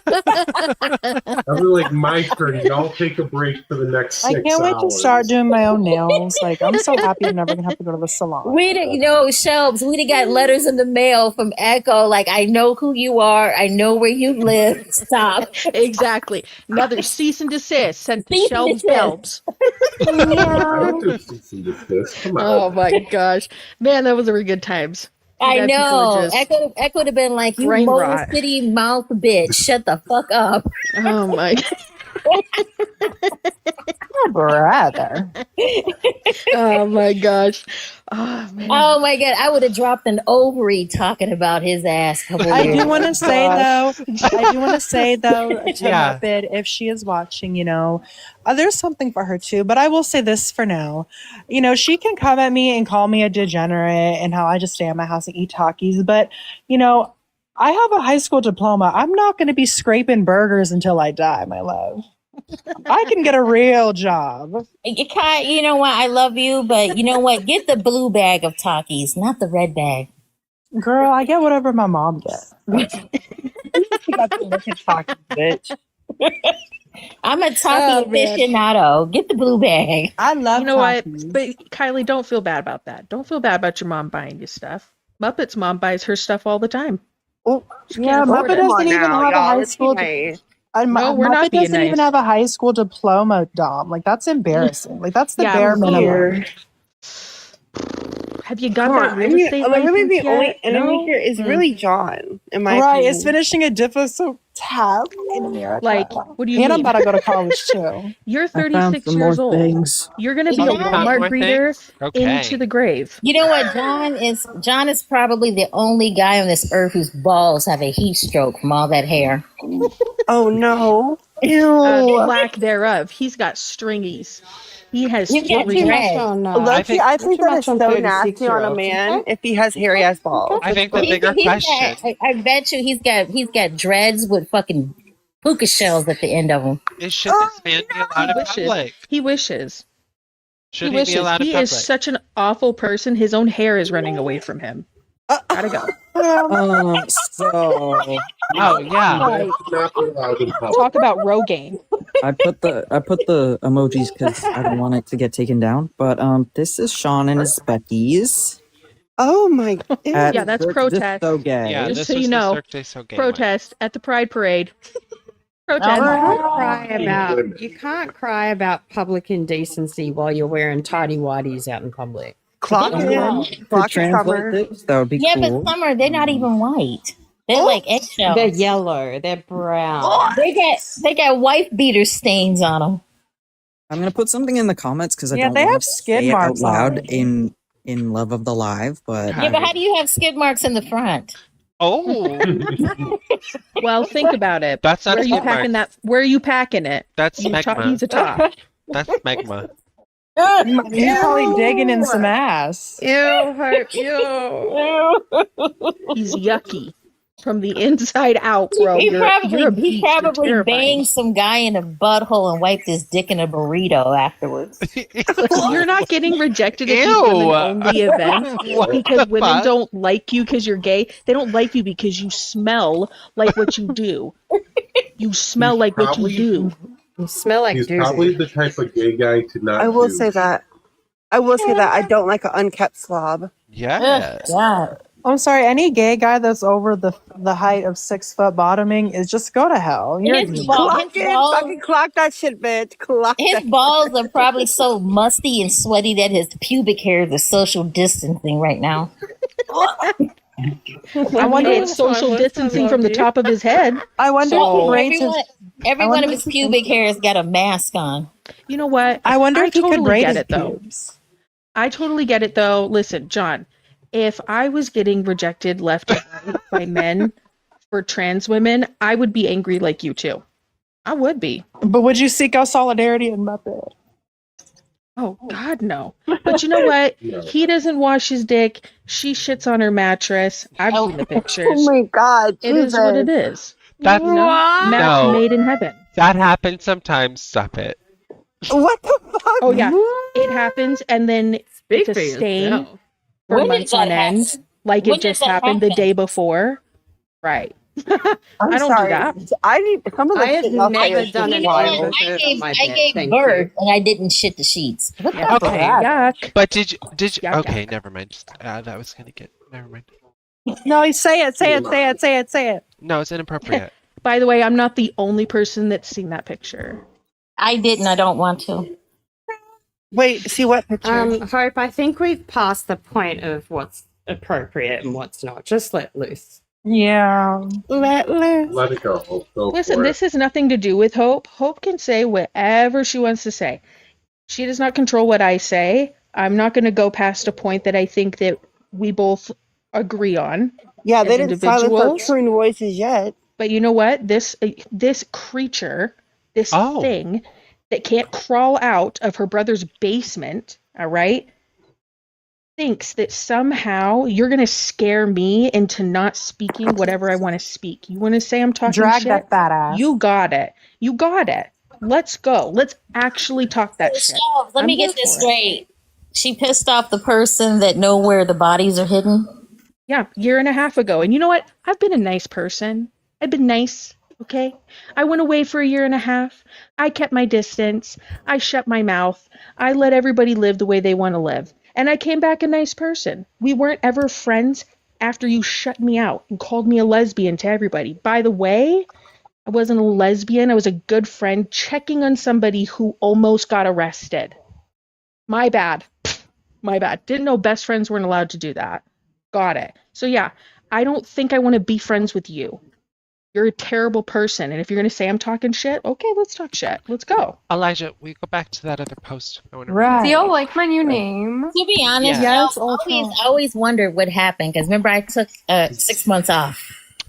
I'd be like, my turn. Y'all take a break for the next 6 I can't wait to hours. start doing my own nails. Like I'm so happy I'm never gonna have to go to the salon. Shelbs, we'd have got letters in the mail from Echo, like, I know who you are. I know where you live. Stop. Exactly. Another cease and desist sent to Cease and Shelbs desist. Belbs. I would do cease and desist. Come on. Oh my gosh. Man, that was very good times. I You guys people know. are just Echo would have been like, you brain Motor rot. City mouth bitch. Shut the fuck up. Oh my Brother. Oh my gosh. Oh man. Oh my God. I would have dropped an ovary talking about his ass a couple I years do want to say though, to Yeah. Muppet, if she is watching, there's something for her too. But I will say this for now, she can come at me and call me a degenerate and how I just stay at my house and eat Takis. But I have a high school diploma. I'm not going to be scraping burgers until I die, my love. I can get a real job. Kai, you know what? I love you, but you know what? Get the blue bag of Takis, not the red bag. Girl, I get whatever my mom gets. You got the look of talking, bitch. I'm a talkie aficionado. Get the blue bag. I love You know what? But Kylie, don't feel bad about that. Don't feel bad about your mom buying you stuff. Muppet's mom buys her stuff all the time. Oh, Yeah, Muppet doesn't even have a high school. No, we're Muppet not being doesn't even nice. have a high school diploma, Dom. Like that's embarrassing. Like that's the Yeah, bare minimum. here. Have you got Come that on, real estate literally license the only yet? enemy No? here is really John. In my Right, opinion. it's finishing a difficult task in America. Like, what do you and mean? I'm about to go to college too. You're I found 36 some years more old. things. You're gonna be You a found Walmart more greeter things? Okay. into the grave. You know what? John is probably the only guy on this earth whose balls have a heat stroke from all that hair. Oh no! Ew. Lack thereof. He's got stringies. He has You've got stringies. dreads. Loki, I think that is so nasty on a man if he has hairy ass balls. I think the bigger question. I bet you he's got dreads with fucking puka shells at the end of them. Should this man be allowed in public? He wishes. Should he he wishes. be allowed in He public? is such an awful person. His own hair is running away from him. Gotta go. So Oh yeah. Not allowed in public. Talk about Rogaine. I put the emojis because I don't want it to get taken down. But this is Sean and his Becky's. Oh my! At Yeah, that's Cirque du protest. Soleil. Yeah, Just this so was you the know, Cirque du Soleil one. protest at the Pride Parade. Protest. You can't cry about public indecency while you're wearing tidy whities out in public. Clock Yeah. it. To Clock it, translate Summer. this, that would be Yeah, cool. but Summer, they're not even white. They're like eggshells. They're yellow. They're brown. They got wife beater stains on them. I'm gonna put something in the comments because I Yeah, don't they want have to skid say it out marks on loud them. in love of the live. But Yeah, but how do you have skid marks in the front? Oh, Well, think about it. That's not where are you skid marks. packing that? Where are you packing it? That's He's magma. a top. That's magma. He's probably digging in some ass. Ew, Hope, ew. He's yucky from the inside out, bro. He You're a probably beast. You're terrifying. banged some guy in a butthole and wiped his dick in a burrito afterwards. You're not getting rejected if Ew. you women-only event What because the women fuck? don't like you because you're gay. They don't like you because you smell like what you do. You smell like what you Probably- do. You smell like He's doo probably the type of gay guy to not. I will do. say that. I will say that I don't like an unkept slob. Yes. Yeah. I'm sorry, any gay guy that's over the height of 6 foot bottoming is just go to hell. You're His balls, Fucking clock that shit, bitch. Clock his that. balls are probably so musty and sweaty that his pubic hairs are social distancing right now. I wonder it's social distancing from the top of his head. I wonder So- if he braids his. Every I one of wonder his pubic hairs got a mask on. You know what? I wonder if he totally could braid get his it though. pubes. I totally get it though. Listen, John, if I was getting rejected left and right by men for trans women, I would be angry like you too. I would be. But would you seek out solidarity in Muppet? Oh God, no. But you know what? No. He doesn't wash his dick. She shits on her mattress. I've seen the pictures. Oh my god. It is what it Jesus. is. That's Match no. made in heaven. That happens sometimes. Stop it. What the fuck? Oh yeah, it happens, and then Speak it's for a stain yourself. for When months did that on end, happen? like When it did just that happened the happen? day before. Right. I'm I don't sorry. do that. I need some of the I have shit I'll say never is done just it. You know wild. what? Over my I bed, gave thank birth and I didn't shit the sheets. What the Okay. fuck? Yuck. But did you? Yuck, Okay, yuck. never mind. That was gonna get. Never mind. No, say it, say it, say it, say it, say it. No, it's inappropriate. By the way, I'm not the only person that's seen that picture. I didn't. I don't want to. Wait, see what picture? Hope, I think we've passed the point of what's appropriate and what's not. Just let loose. Yeah. Let loose. Let it go. Hope. Go Listen, for this it. has nothing to do with Hope. Hope can say whatever she wants to say. She does not control what I say. I'm not going to go past a point that I think that we both agree on. Yeah, they as didn't silence our individuals. true voices yet. But you know what? This creature, this thing that can't crawl out of her brother's basement, all right, thinks that somehow you're going to scare me into not speaking whatever I want to speak. You want to say I'm talking Drag shit? that fat ass. You got it. You got it. Let's go. Let's actually talk that shit. Let me I'm get here this for it. straight. She pissed off the person that know where the bodies are hidden. Yeah, year and a half ago. And you know what? I've been a nice person. I've been nice, okay? I went away for a year and a half. I kept my distance. I shut my mouth. I let everybody live the way they want to live. And I came back a nice person. We weren't ever friends after you shut me out and called me a lesbian to everybody. By the way, I wasn't a lesbian. I was a good friend checking on somebody who almost got arrested. My bad. My bad. Didn't know best friends weren't allowed to do that. Got it. So yeah, I don't think I want to be friends with you. You're a terrible person. And if you're going to say I'm talking shit, okay, let's talk shit. Let's go. Elijah, we go back to that other post. I wanna Do y'all like my new name? To be honest, Yeah. I always wondered what happened because remember I took 6 months off.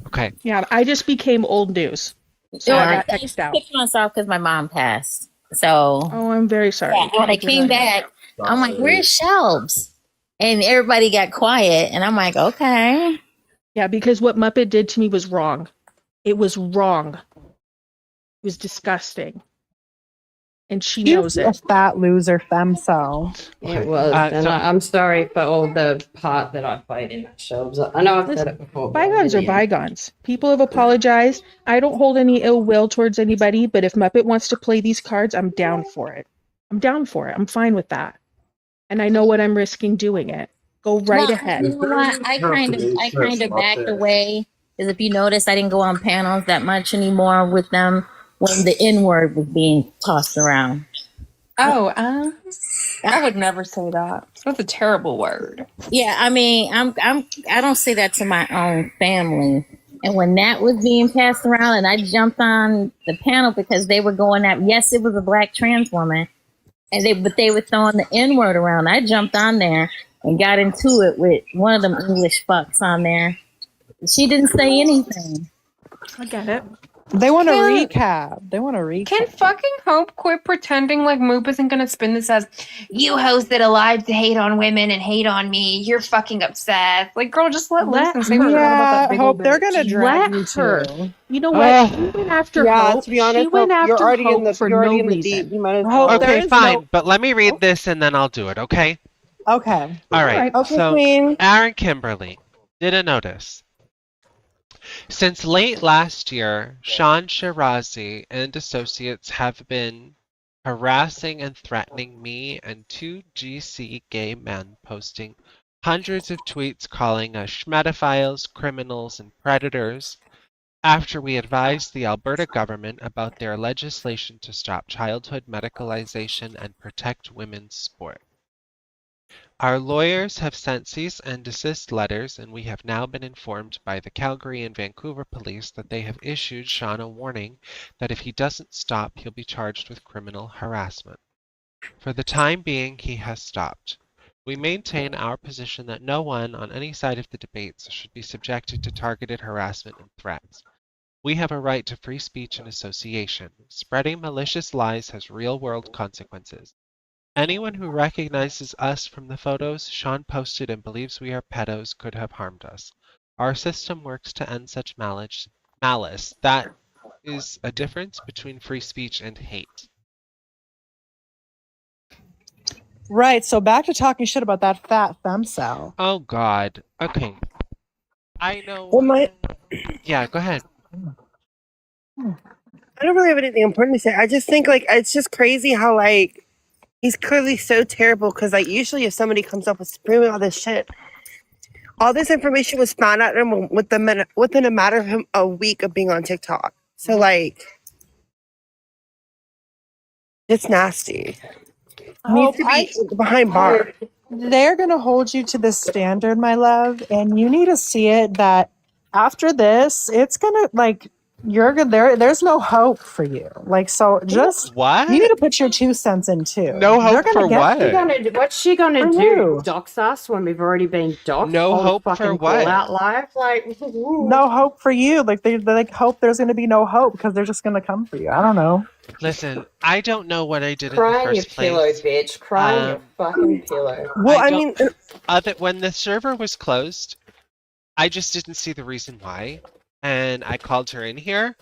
Okay. Yeah, I just became old news. So I got X'd out. 6 months off because my mom passed. So Oh, I'm very sorry. yeah, when I came back, I'm like, "Where's Shelbs?" And everybody got quiet, and I'm like, "Okay." Yeah, because what Muppet did to me was wrong. It was wrong. It was disgusting. And she knows a it. fat loser femcel. It was, and I'm sorry for all the part that I played in that show. I know I've said it before. but Bygones are really, bygones. People have apologized. I don't hold any ill will towards anybody, but if Muppet wants to play these cards, I'm down for it. I'm down for it. I'm fine with that. And I know what I'm risking doing it. Go right No, ahead. You know what? I kind of backed away because if you notice, I didn't go on panels that much anymore with them when the N word was being tossed around. Oh, I would never say that. That's a terrible word. Yeah, I mean, I don't say that to my own family. And when that was being passed around, and I jumped on the panel because they were going at, yes, it was a black trans woman, and they were throwing the N word around. I jumped on there and got into it with one of them English fucks on there. She didn't say anything. I get it. They want to Can- recap. They want to recap. Can fucking Hope quit pretending like Moop isn't gonna spin this as you hosts that alive to hate on women and hate on me? You're fucking upset. Like, girl, just let loose and say what you're about that big old They're bitch. gonna drag Let you her. too. You know what? She went after Hope. to be honest, she went Hope, after you're already Hope in the for you're already no in the reason. deep. You might as Hope, well. there Okay, is fine. no- But let me read this and then I'll do it, okay? Okay. All right. Okay, So, Queen. Aaron Kimberly did a notice. Since late last year, Sean Shirazi and associates have been harassing and threatening me and two GC gay men, posting hundreds of tweets calling us schmetophiles, criminals, and predators after we advised the Alberta government about their legislation to stop childhood medicalization and protect women's sport. Our lawyers have sent cease and desist letters, and we have now been informed by the Calgary and Vancouver police that they have issued Sean a warning that if he doesn't stop, he'll be charged with criminal harassment. For the time being, he has stopped. We maintain our position that no one on any side of the debates should be subjected to targeted harassment and threats. We have a right to free speech and association. Spreading malicious lies has real-world consequences. Anyone who recognizes us from the photos Sean posted and believes we are pedos could have harmed us. Our system works to end such malice. That is a difference between free speech and hate. Right. So back to talking shit about that fat femcel. Oh God. Okay. I know. Well, Yeah, go ahead. I don't really have anything important to say. I just think like it's just crazy how like he's clearly so terrible because like usually if somebody comes up with screaming all this shit, all this information was found out within a matter of a week of being on TikTok. So like, it's nasty. Needs to be behind bars. They're gonna hold you to this standard, my love, and you need to see it that after this, it's gonna like you're good. There's no hope for you. Like so, just what you need to put your 2 cents in too. No hope They're gonna for get what? What's she gonna For do? you. Dox us when we've already been doxed? No on hope for fucking what? Call Out Live? Like, no hope for you. Like they like hope there's gonna be no hope because they're just gonna come for you. I don't know. Listen, I don't know what I did cry in in the your first pillow, place. bitch. Cry in your fucking pillow. Well, I don't- mean, when the server was closed, I just didn't see the reason why, and I called her in here,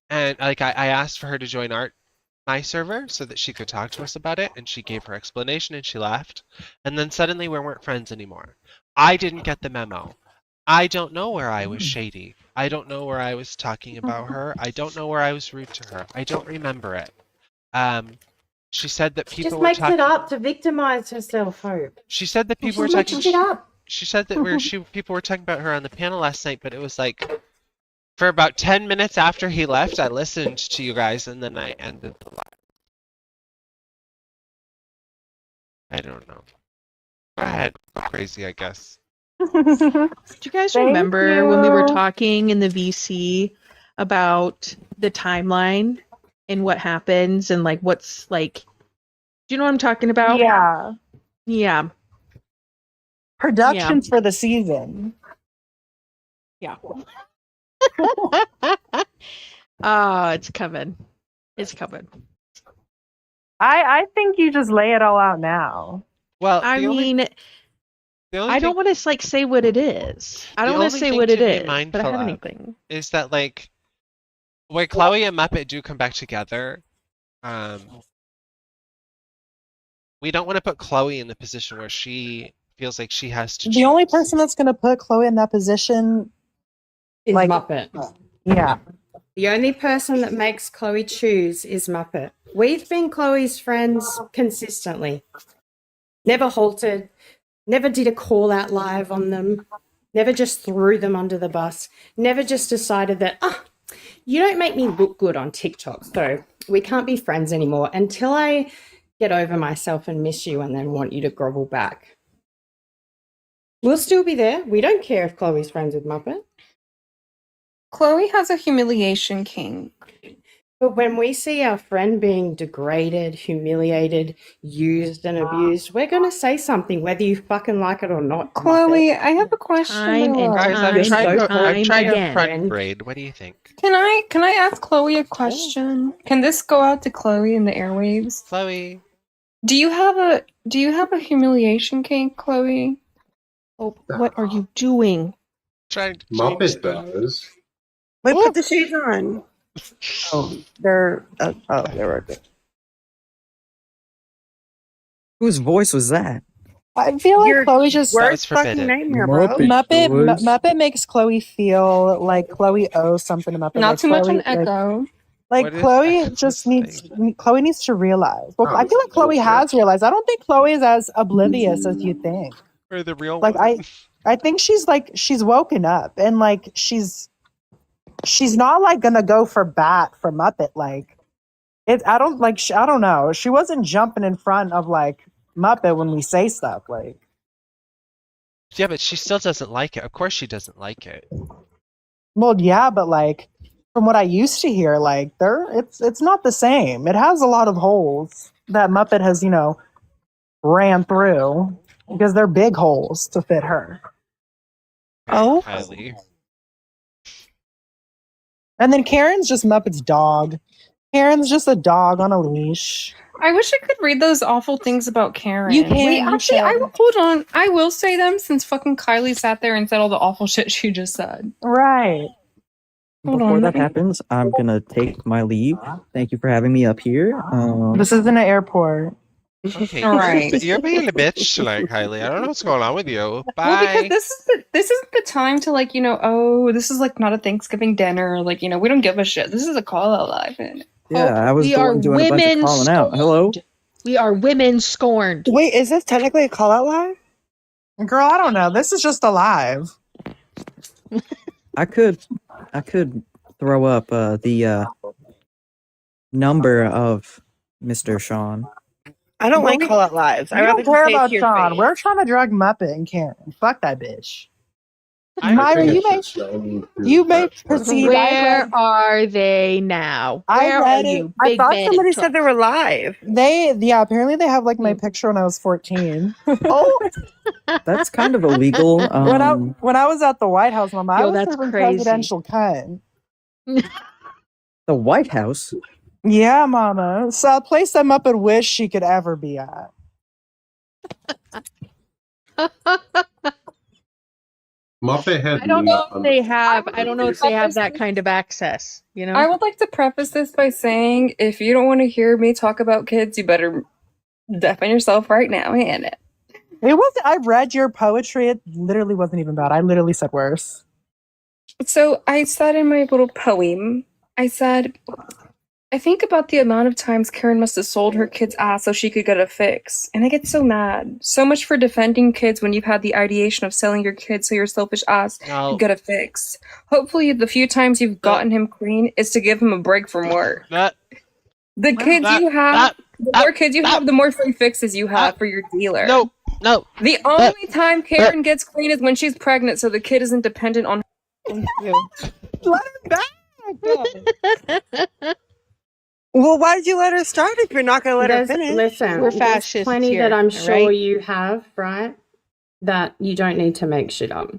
and like I asked for her to join my server so that she could talk to us about it, and she gave her explanation and she left, and then suddenly we weren't friends anymore. I didn't get the memo. I don't know where I was shady. I don't know where I was talking about her. I don't know where I was rude to her. I don't remember it. She said that She people just were makes talking. it up to victimize herself, Hope. She said that people were She makes talking. shit up. She said that people were talking about her on the panel last night, but it was like for about 10 minutes after he left, I listened to you guys, and then I ended the live. I don't know. Go ahead, crazy, I guess. Do you guys Thank remember when we were you. talking in the VC about the timeline and what happens and like what's like? Do you know what I'm talking about? Yeah. Yeah. Productions for the season. Yeah. It's coming. It's coming. I think you just lay it all out now. Well, I mean, the only I don't thing- want to like say what it is. I the don't want only to say thing what to it be is, but I mindful have of anything. is that like when Chloe and Muppet do come back together, we don't want to put Chloe in the position where she feels like she has to. The only person that's going to put Chloe in that position Is like, Muppet. Yeah. The only person that makes Chloe choose is Muppet. We've been Chloe's friends consistently. Never halted, never did a call out live on them, never just threw them under the bus, never just decided that, you don't make me look good on TikTok, so we can't be friends anymore until I get over myself and miss you and then want you to grovel back. We'll still be there. We don't care if Chloe's friends with Muppet. Chloe has a humiliation king. But when we see our friend being degraded, humiliated, used and abused, we're going to say something, whether you fucking like it or not. Chloe, I have a question. Time my and love. Guys, I'm trying to again. front grade. What do you think? Can I ask Chloe a question? Can this go out to Chloe in the airwaves? Chloe, do you have a humiliation kink, Chloe? Oh, what are you doing? Trying to Muppet does. Wait, put the shades on. Oh, they're we're good. Whose voice was that? I feel like Chloe just worst fucking nightmare, bro. Muppet makes Chloe feel like Chloe owes something to Muppet. Not like too much Chloe, on Echo. Like What is Chloe just needs to realize. Well, Oh, I feel like Chloe has realized. I don't think Chloe is as oblivious as you think. Or the real Like one. I think she's woken up and like she's not like gonna go for bat for Muppet. Like I don't know. She wasn't jumping in front of like Muppet when we say stuff like. Yeah, but she still doesn't like it. Of course she doesn't like it. Well, yeah, but like from what I used to hear, like it's not the same. It has a lot of holes that Muppet has, ran through because they're big holes to fit her. Oh. Kylie. And then Karen's just Muppet's dog. Karen's just a dog on a leash. I wish I could read those awful things about Karen. You can, Wait, you actually, should. hold on. I will say them since fucking Kylie sat there and said all the awful shit she just said. Right. Hold Before on, that let me- happens, I'm gonna take my leave. Thank you for having me up here. This is in an airport. Okay. All right. You're being a bitch tonight, Kylie. I don't know what's going on with you. Bye. Well, because this isn't the time to like, this is like not a Thanksgiving dinner. Like, we don't give a shit. This is a call out live. Yeah, I was we the are one doing a bunch of women calling out. Hello. We are women scorned. Wait, is this technically a call out live? Girl, I don't know. This is just a live. I could throw up the number of Mr. Sean. I don't like We call out lives. I don't rather care just say it about to your Sean. face. We're trying to drag Muppet and Karen. Fuck that bitch. I Myra, think you it's may just Sean you may that's what- proceed. Where are they now? I Where are read it. you? I Big thought bad somebody truck? said they were live. Apparently they have like my picture when I was 14. Oh, That's kind of illegal. When I was at the White House, Mama, I Yo, was that's serving crazy. presidential cunt. The White House. Yeah, Mama. So a place that Muppet wish she could ever be at. Muppet had I don't me know on if they the- have. I don't know if they have that kind of access. I would like to preface this by saying if you don't want to hear me talk about kids, you better deafen yourself right now and it. It was. I read your poetry. It literally wasn't even bad. I literally said worse. So I said in my little poem, I said, I think about the amount of times Karen must have sold her kid's ass so she could get a fix. And I get so mad. So much for defending kids when you've had the ideation of selling your kid so your selfish ass could get a fix. Hopefully the few times you've gotten him clean is to give him a break from work. The kids you have, the more kids you have, the more free fixes you have for your dealer. No. The only time Karen gets clean is when she's pregnant so the kid isn't dependent on her. Thank you. Let her back. Well, why did you let her start if you're not going to let her finish? Listen, there's plenty that I'm sure you have, right? That you don't need to make shit up.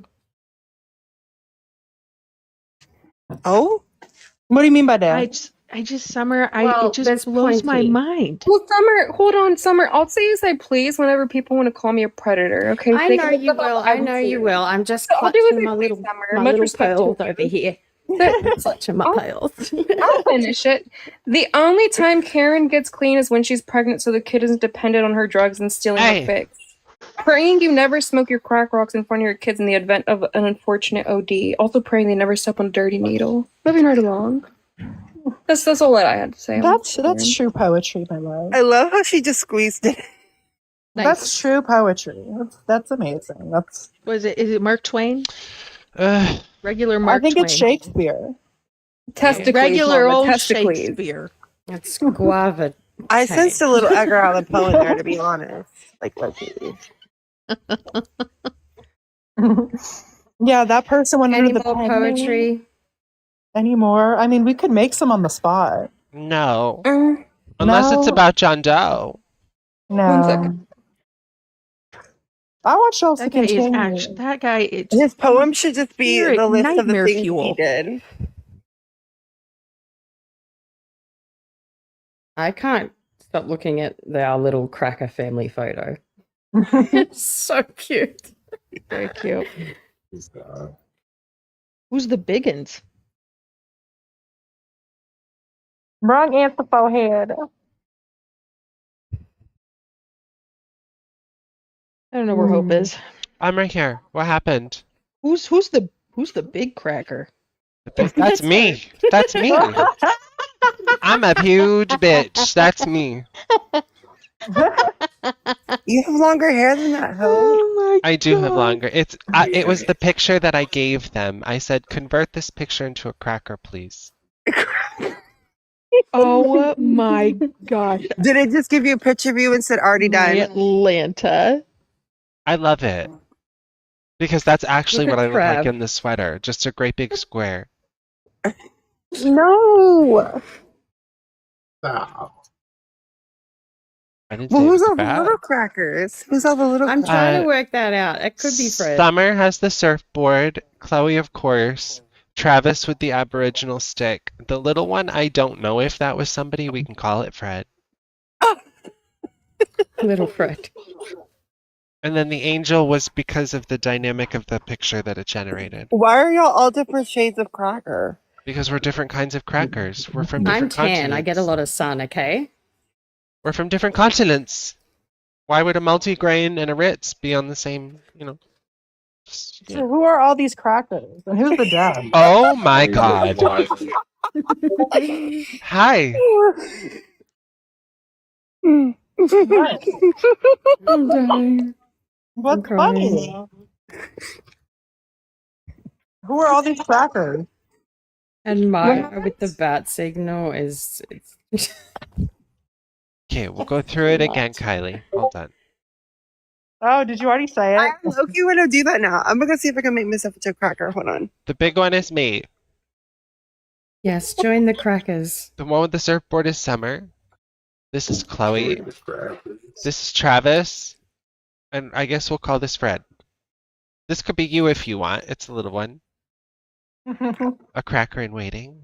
Oh? What do you mean by that? I just Summer, Well, it just there's blows my plenty. mind. Well, Summer, hold on, Summer. I'll say as I please whenever people want to call me a predator. Okay, I They know can you look up will. all I know you everything. will. I'm just I'll do as clutching I my please, little, Summer. my Much little respect pearls to you. over here. Clutching my pearls. I'll finish it. The only time Karen gets clean is when she's pregnant so the kid isn't dependent on her drugs and stealing her fix. Praying you never smoke your crack rocks in front of your kids in the event of an unfortunate OD. Also praying they never step on a dirty needle. Moving right along. That's all that I had to say. That's true poetry, my love. I love how she just squeezed it. That's true poetry. That's amazing. That's. Is it Mark Twain? Regular Mark I think Twain. it's Shakespeare. Testicles, Regular Mama, old testicles. Shakespeare. It's guava. I sensed a little Edgar Allan Poe in there, to be honest. Like, low-key. Yeah, that person went Any under the more pen. poetry? Any more? I mean, we could make some on the spot. No. Unless it's No. about John Doe. No. I want y'all to That guy is continue. actually that guy. It's His poem should just be You're the list of the nightmare things he fuel. did. I can't stop looking at our little cracker family photo. It's so cute. very cute. Who's the biggins? Wrong answer, forehead. I don't know where Hope is. I'm right here. What happened? Who's the big cracker? That's me. That's me. I'm a huge bitch. That's me. You have longer hair than that, Ho. Oh I do have longer. It was the picture that I gave them. I said, convert this picture into a cracker, please. Oh my gosh. Did it just give you a picture of you and said already done? Atlanta. I love it. Because that's actually Look what at I look like Trav. in the sweater. Just a great big square. No. Stop. I didn't Well, say it who's was all the bad. little crackers? Who's all the little I'm trying Uh, to work that out. It could be Fred. Summer has the surfboard. Chloe, of course. Travis with the Aboriginal stick. The little one, I don't know if that was somebody. We can call it Fred. Little Fred. And then the angel was because of the dynamic of the picture that it generated. Why are y'all all different shades of cracker? Because we're different kinds of crackers. We're from I'm different 10. continents. I get a lot of sun, okay? We're from different continents. Why would a multigrain and a Ritz be on the same, So who are all these crackers? And who's the dad? Oh my god. Hi. I'm dying. What's I'm funny? Who are all these crackers? And Maya with the bat signal is. Okay, we'll go through it again, Kylie. Hold on. Oh, did you already say it? I'm okay when I do that now. I'm gonna see if I can make myself into a cracker. Hold on. The big one is me. Yes, join the crackers. The one with the surfboard is Summer. This is Chloe. This is Travis. And I guess we'll call this Fred. This could be you if you want. It's a little one. A cracker in waiting.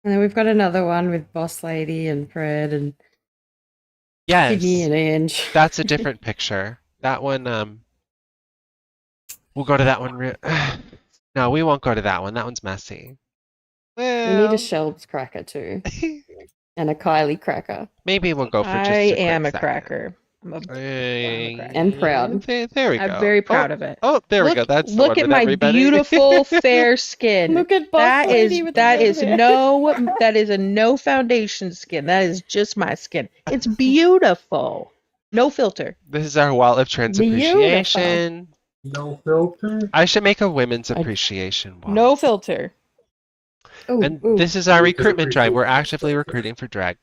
And then we've got another one with Boss Lady and Fred and Yes. Piggy and Ange. That's a different picture. That one, we'll go to that one. No, we won't go to that one. That one's messy. We need a Shelbs cracker too. And a Kylie cracker. Maybe we'll go for just I a quick am a second. cracker. I'm a And proud. There we go. I'm very proud Oh, of it. Oh, there we go. Look- That's the look one at with my everybody. beautiful fair skin. Look at Boss that Lady is with the that red is hair. that is a no foundation skin. That is just my skin. It's beautiful. No filter. This is our wall of trans Beautiful. appreciation. No filter. I should make a women's appreciation wall. No filter. And this is our recruitment drive. We're actively recruiting for drag.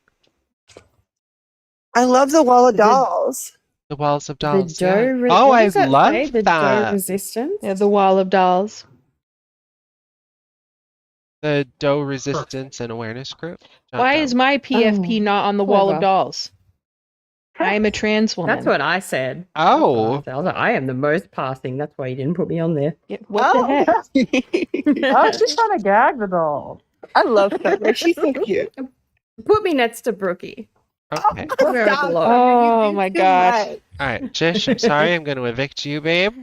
I love the wall of dolls. The walls of The dolls. dough. yeah. Oh, what I does that love say? The that. dough resistance. Yeah, the wall of dolls. The dough resistance and awareness group. Why is my PFP not on the wall of clever. dolls? I am a trans woman. That's what I said. Oh. I was like, I am the most passing. That's why you didn't put me on there. What the heck? Oh, she's trying to gag the doll. I love her. She's so cute. Put me next to Brookie. Okay. Where I belong. Oh my gosh. All right, Jish, I'm sorry. I'm going to evict you, babe.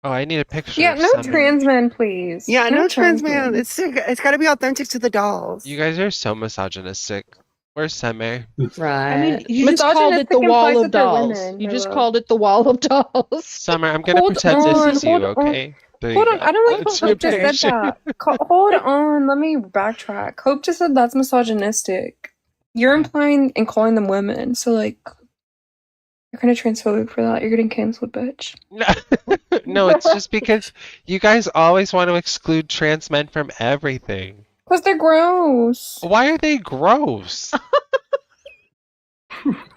Oh, I need a picture. Yeah, of no Summer. trans men, please. Yeah, no trans man. It's got to be authentic to the dolls. You guys are so misogynistic. Where's Summer? Right. I mean, you just called it the wall of dolls. You just called it the wall of dolls. Summer, I'm going to Hold pretend on, this is you, hold on. okay? There Hold you on, go. I don't like That's how your Hope just said picture. that. Hold on, let me backtrack. Hope just said that's misogynistic. You're implying and calling them women, so like, you're kind of transphobic for that. You're getting canceled, bitch. No, it's just because you guys always want to exclude trans men from everything. Because they're gross. Why are they gross?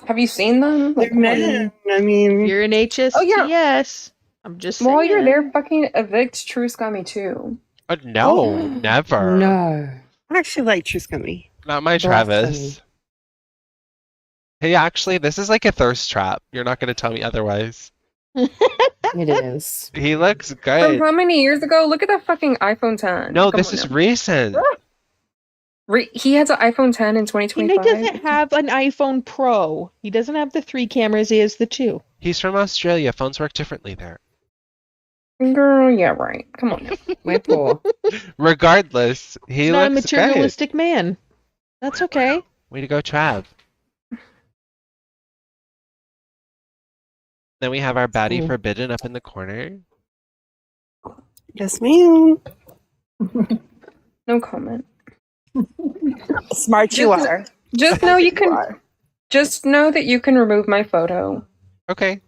Have you seen them? Like, They're men. I mean, You're an HSTS. Oh, yeah. Yes. I'm just saying. while you're there, fucking evict True Scummy too. No, never. No. I actually like Truscummy. Not my Travis. Hey, actually, this is like a thirst trap. You're not going to tell me otherwise. It is. He looks From good. how many years ago? Look at that fucking iPhone 10. No, Come this on is now. recent. He has an iPhone 10 in He 2025. doesn't have an iPhone Pro. He doesn't have the 3 cameras. He has the 2. He's from Australia. Phones work differently there. Girl, yeah, right. Come on now. We're poor. Regardless, he He's not a looks good. materialistic man. That's okay. Way to go, Trav. Then we have our baddie Cool. forbidden up in the corner. Yes, ma'am. No comment. Smart you are. Just know you can. Just know that you can remove my photo. Okay.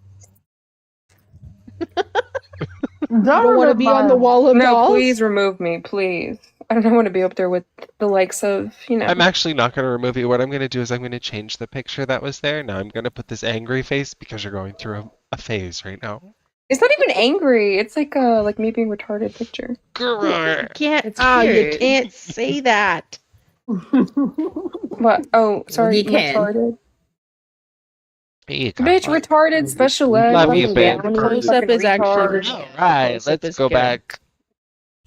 You don't want to be on the wall of No, dolls? please remove me, please. I don't want to be up there with the likes of, you know. I'm actually not going to remove you. What I'm going to do is I'm going to change the picture that was there. Now I'm going to put this angry face because you're going through a phase right now. It's not even angry. It's like me being retarded picture. You can't. It's You cute. can't say that. What? Oh, sorry. You can. Retarded. Hey, come Bitch, on. retarded, special ed. Love you, fucking babe. downy, Close up fucking is actually. retard. All right, Close-up let's is go good. back.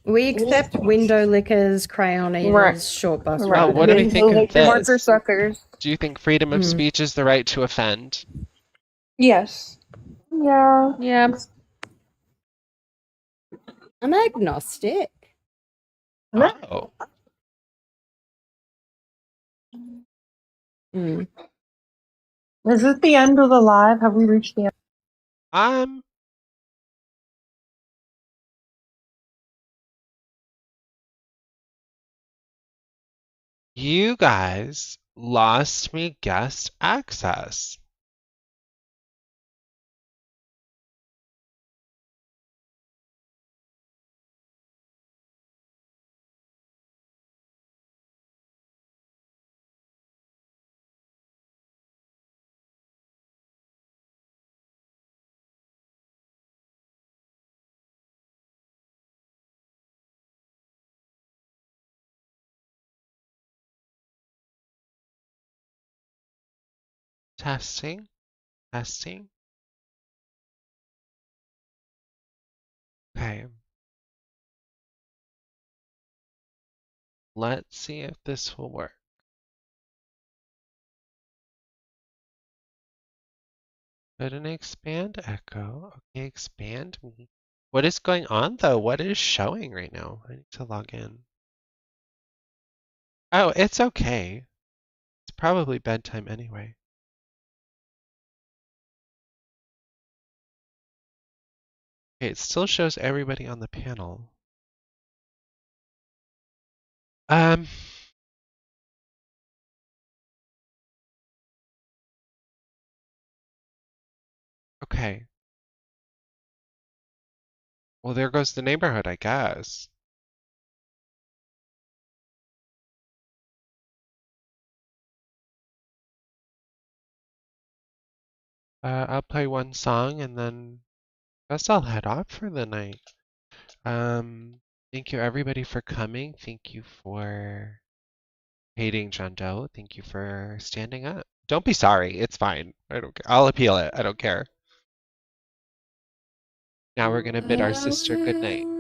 We accept window lickers, crayon eaters, Right. short bus Right. Oh, what do we riders. think of Marker this? suckers. Do you think freedom of Hmm. speech is the right to offend? Yes. Yeah. Yeah. I'm agnostic. Oh. Mm. Is this the end of the live? Have we reached the end? You guys lost me guest access. Testing. Testing. Okay. Let's see if this will work. Couldn't expand echo. Okay, expand me. What is going on though? What is showing right now? I need to log in. Oh, it's okay. probably bedtime anyway. Okay, it still shows everybody on the panel. Um, okay. Well, there goes the neighborhood, I guess. I'll play one song and then I guess I'll head off for the night. Thank you everybody for coming. Thank you for hating John Doe. Thank you for standing up. Don't be sorry. It's fine. I don't care. I'll appeal it. I don't care. Now we're gonna bid our sister good night.